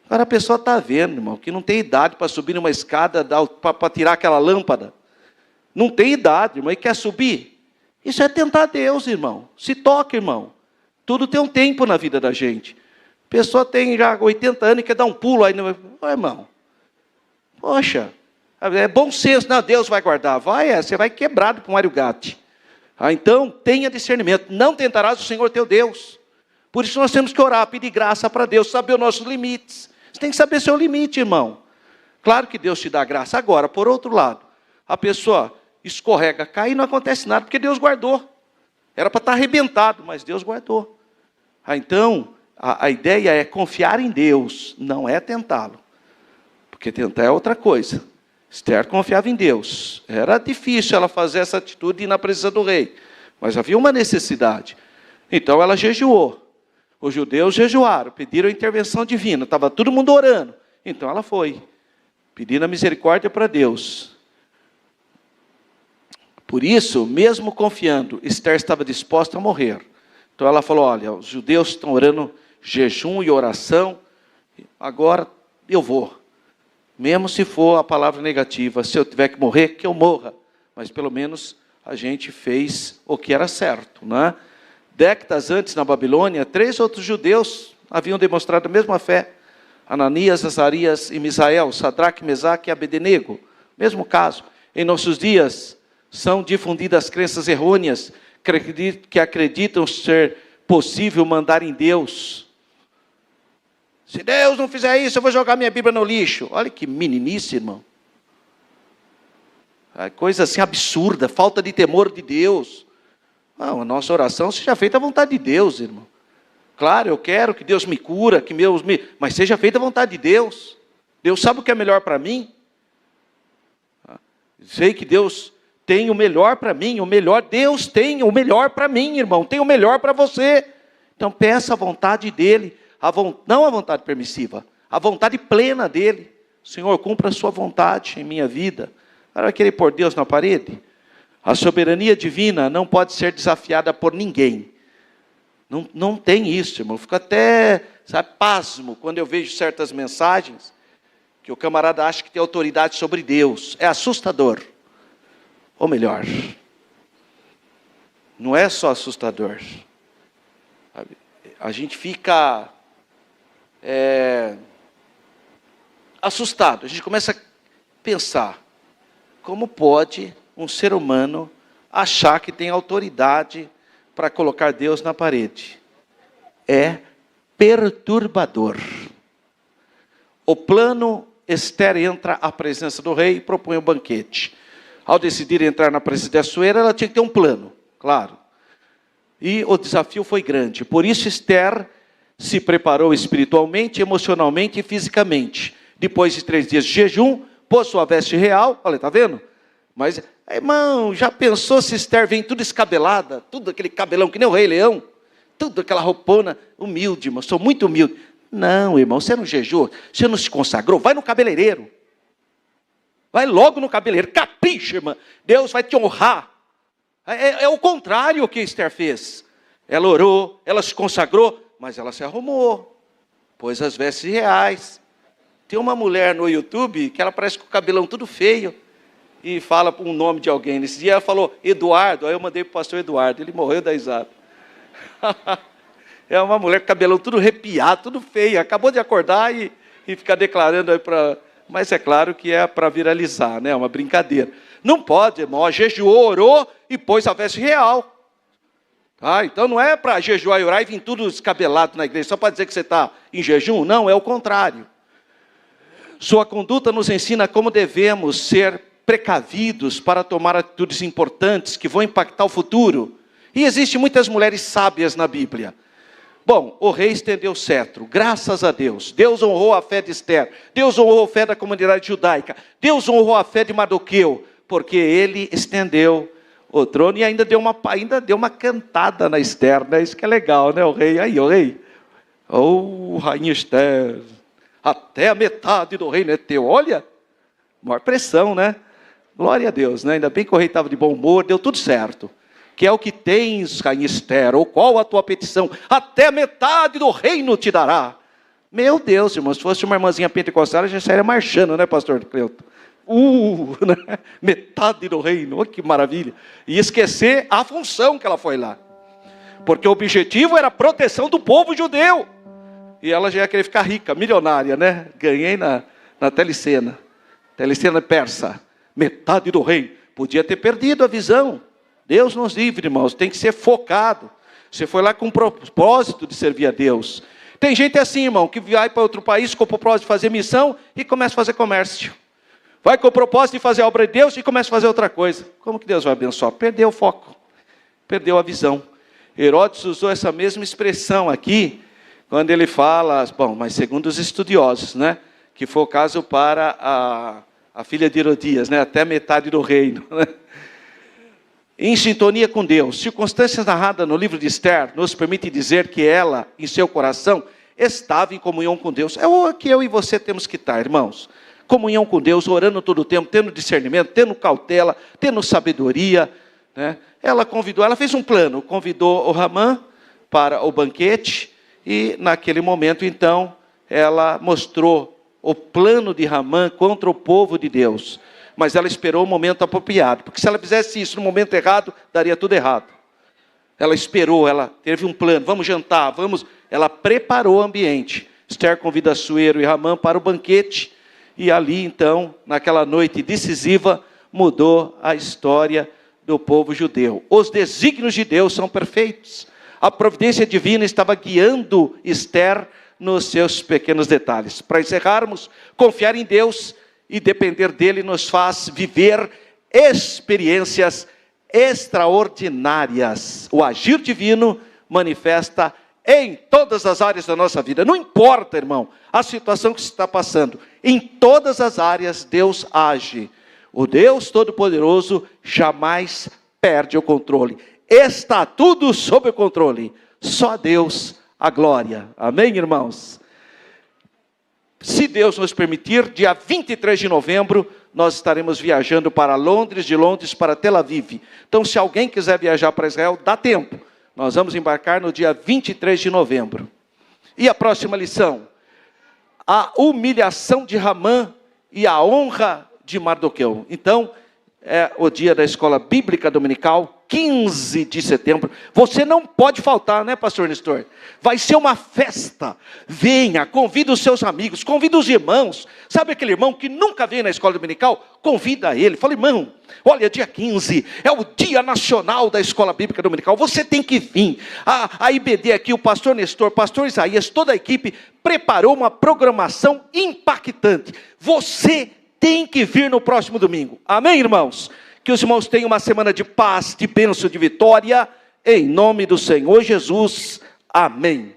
Agora a pessoa está vendo, irmão, que não tem idade para subir numa escada, para tirar aquela lâmpada, não tem idade, irmão, e quer subir, isso é tentar Deus, irmão, se toca, irmão, tudo tem um tempo na vida da gente. A pessoa tem já 80 anos e quer dar um pulo aí, irmão, poxa, é bom senso, não, Deus vai guardar. Você vai quebrado para o Mário Gatti. Então, tenha discernimento. Não tentarás o Senhor teu Deus. Por isso nós temos que orar, pedir graça para Deus, saber os nossos limites. Você tem que saber seu limite, irmão. Claro que Deus te dá graça. Agora, por outro lado, a pessoa escorrega, cai e não acontece nada, porque Deus guardou. Era para estar arrebentado, mas Deus guardou. Então, a ideia é confiar em Deus, não é tentá-lo. Porque tentar é outra coisa. Esther confiava em Deus. Era difícil ela fazer essa atitude e ir na presença do rei. Mas havia uma necessidade. Então ela jejuou. Os judeus jejuaram, pediram a intervenção divina. Estava todo mundo orando. Então ela foi, pedindo a misericórdia para Deus. Por isso, mesmo confiando, Esther estava disposta a morrer. Então ela falou, olha, os judeus estão orando jejum e oração. Agora eu vou. Mesmo se for a palavra negativa, se eu tiver que morrer, que eu morra. Mas pelo menos a gente fez o que era certo, né? Décadas antes, na Babilônia, 3 outros judeus haviam demonstrado a mesma fé. Ananias, Azarias e Misael, Sadraque, Mesaque e Abednego. Mesmo caso. Em nossos dias, são difundidas crenças errôneas que acreditam ser possível mandar em Deus. Se Deus não fizer isso, eu vou jogar minha Bíblia no lixo. Olha que meninice, irmão. Coisa assim absurda, falta de temor de Deus. Não, a nossa oração seja feita à vontade de Deus, irmão. Claro, eu quero que Deus me cura, mas seja feita à vontade de Deus. Deus sabe o que é melhor para mim. Sei que Deus tem o melhor para mim, Deus tem o melhor para mim, irmão, tem o melhor para você. Então peça a vontade dEle. Não a vontade permissiva, a vontade plena dEle. Senhor, cumpra a sua vontade em minha vida. Ela vai querer pôr Deus na parede? A soberania divina não pode ser desafiada por ninguém. Não tem isso, irmão. Eu fico até, pasmo quando eu vejo certas mensagens que o camarada acha que tem autoridade sobre Deus. É assustador. Ou melhor, não é só assustador. A gente fica assustado. A gente começa a pensar, como pode um ser humano achar que tem autoridade para colocar Deus na parede? É perturbador. O plano, Esther entra à presença do rei e propõe um banquete. Ao decidir entrar na presença de Assuero, ela tinha que ter um plano, claro. E o desafio foi grande. Por isso Esther se preparou espiritualmente, emocionalmente e fisicamente. Depois de 3 dias de jejum, pôs sua veste real. Olha, está vendo? Mas, irmão, já pensou se Esther vem tudo escabelada? Tudo aquele cabelão que nem o Rei Leão? Tudo aquela roupona humilde, irmão. Sou muito humilde. Não, irmão, você não jejuou, você não se consagrou. Vai no cabeleireiro. Vai logo no cabeleireiro. capricha, irmã, Deus vai te honrar. É o contrário que Esther fez. Ela orou, ela se consagrou, mas ela se arrumou, pôs as vestes reais. Tem uma mulher no YouTube que ela parece com o cabelão tudo feio e fala um nome de alguém. Nesse dia ela falou Eduardo, aí eu mandei para o pastor Eduardo, ele morreu da risada. É uma mulher com cabelão tudo arrepiado, tudo feio, acabou de acordar e ficar declarando aí para... Mas é claro que é para viralizar, né? É uma brincadeira. Não pode, irmão, jejuou, orou e pôs a veste real. Então não é para jejuar e orar e vir tudo descabelado na igreja, só para dizer que você está em jejum. Não, é o contrário. Sua conduta nos ensina como devemos ser precavidos para tomar atitudes importantes que vão impactar o futuro. E existem muitas mulheres sábias na Bíblia. Bom, o rei estendeu o cetro, graças a Deus. Deus honrou a fé de Esther, Deus honrou a fé da comunidade judaica, Deus honrou a fé de Mardoqueu, porque ele estendeu o trono e ainda deu uma cantada na Esther, né? Isso que é legal, né? O rei, aí, o rei, rainha Esther, até a metade do reino é teu. Olha, maior pressão, né? Glória a Deus, né? Ainda bem que o rei estava de bom humor, deu tudo certo. Que é o que tens, rainha Esther, ou qual a tua petição? Até a metade do reino te dará. Meu Deus, irmão, se fosse uma irmãzinha pentecostal, já sairia marchando, né, pastor Cleuto? Né? Metade do reino, que maravilha. E esquecer a função que ela foi lá. Porque o objetivo era a proteção do povo judeu. E ela já ia querer ficar rica, milionária, né? Ganhei na telecena. Telecena persa. Metade do reino. Podia ter perdido a visão. Deus nos livre, irmãos, tem que ser focado. Você foi lá com o propósito de servir a Deus. Tem gente assim, irmão, que vai para outro país com o propósito de fazer missão e começa a fazer comércio. Vai com o propósito de fazer a obra de Deus e começa a fazer outra coisa. Como que Deus vai abençoar? Perdeu o foco, perdeu a visão. Herodes usou essa mesma expressão aqui, quando ele fala, bom, mas segundo os estudiosos, né, que foi o caso para a filha de Herodias, né, até metade do reino, né? Em sintonia com Deus. Circunstâncias narradas no livro de Esther nos permite dizer que ela, em seu coração, estava em comunhão com Deus. É o que eu e você temos que estar, irmãos. Comunhão com Deus, orando todo o tempo, tendo discernimento, tendo cautela, tendo sabedoria, né? Ela fez um plano, convidou o Hamã para o banquete, e naquele momento, então, ela mostrou o plano de Hamã contra o povo de Deus. Mas ela esperou o momento apropriado, porque se ela fizesse isso no momento errado, daria tudo errado. Ela esperou, ela teve um plano, vamos jantar, ela preparou o ambiente. Esther convida Assuero e Hamã para o banquete, e ali então, naquela noite decisiva, mudou a história do povo judeu. Os desígnios de Deus são perfeitos. A providência divina estava guiando Esther nos seus pequenos detalhes. Para encerrarmos, confiar em Deus e depender dele nos faz viver experiências extraordinárias. O agir divino manifesta em todas as áreas da nossa vida. Não importa, irmão, a situação que se está passando. Em todas as áreas Deus age. O Deus Todo-Poderoso jamais perde o controle. Está tudo sob o controle. Só a Deus a glória. Amém, irmãos? Se Deus nos permitir, dia 23 de novembro, nós estaremos viajando para Londres, de Londres para Tel Aviv. Então, se alguém quiser viajar para Israel, dá tempo. Nós vamos embarcar no dia 23 de novembro. E a próxima lição? A humilhação de Hamã e a honra de Mardoqueu. Então, é o dia da escola bíblica dominical, 15 de setembro. Você não pode faltar, né, pastor Nestor? Vai ser uma festa. Venha, convida os seus amigos, convida os irmãos. Sabe aquele irmão que nunca veio na escola dominical? Convida ele. Fala, irmão, olha, dia 15 é o dia nacional da escola bíblica dominical. Você tem que vir. A IBD aqui, o pastor Nestor, pastor Isaías, toda a equipe preparou uma programação impactante. Você tem que vir no próximo domingo. Amém, irmãos? Que os irmãos tenham uma semana de paz, de bênção, de vitória. Em nome do Senhor Jesus. Amém.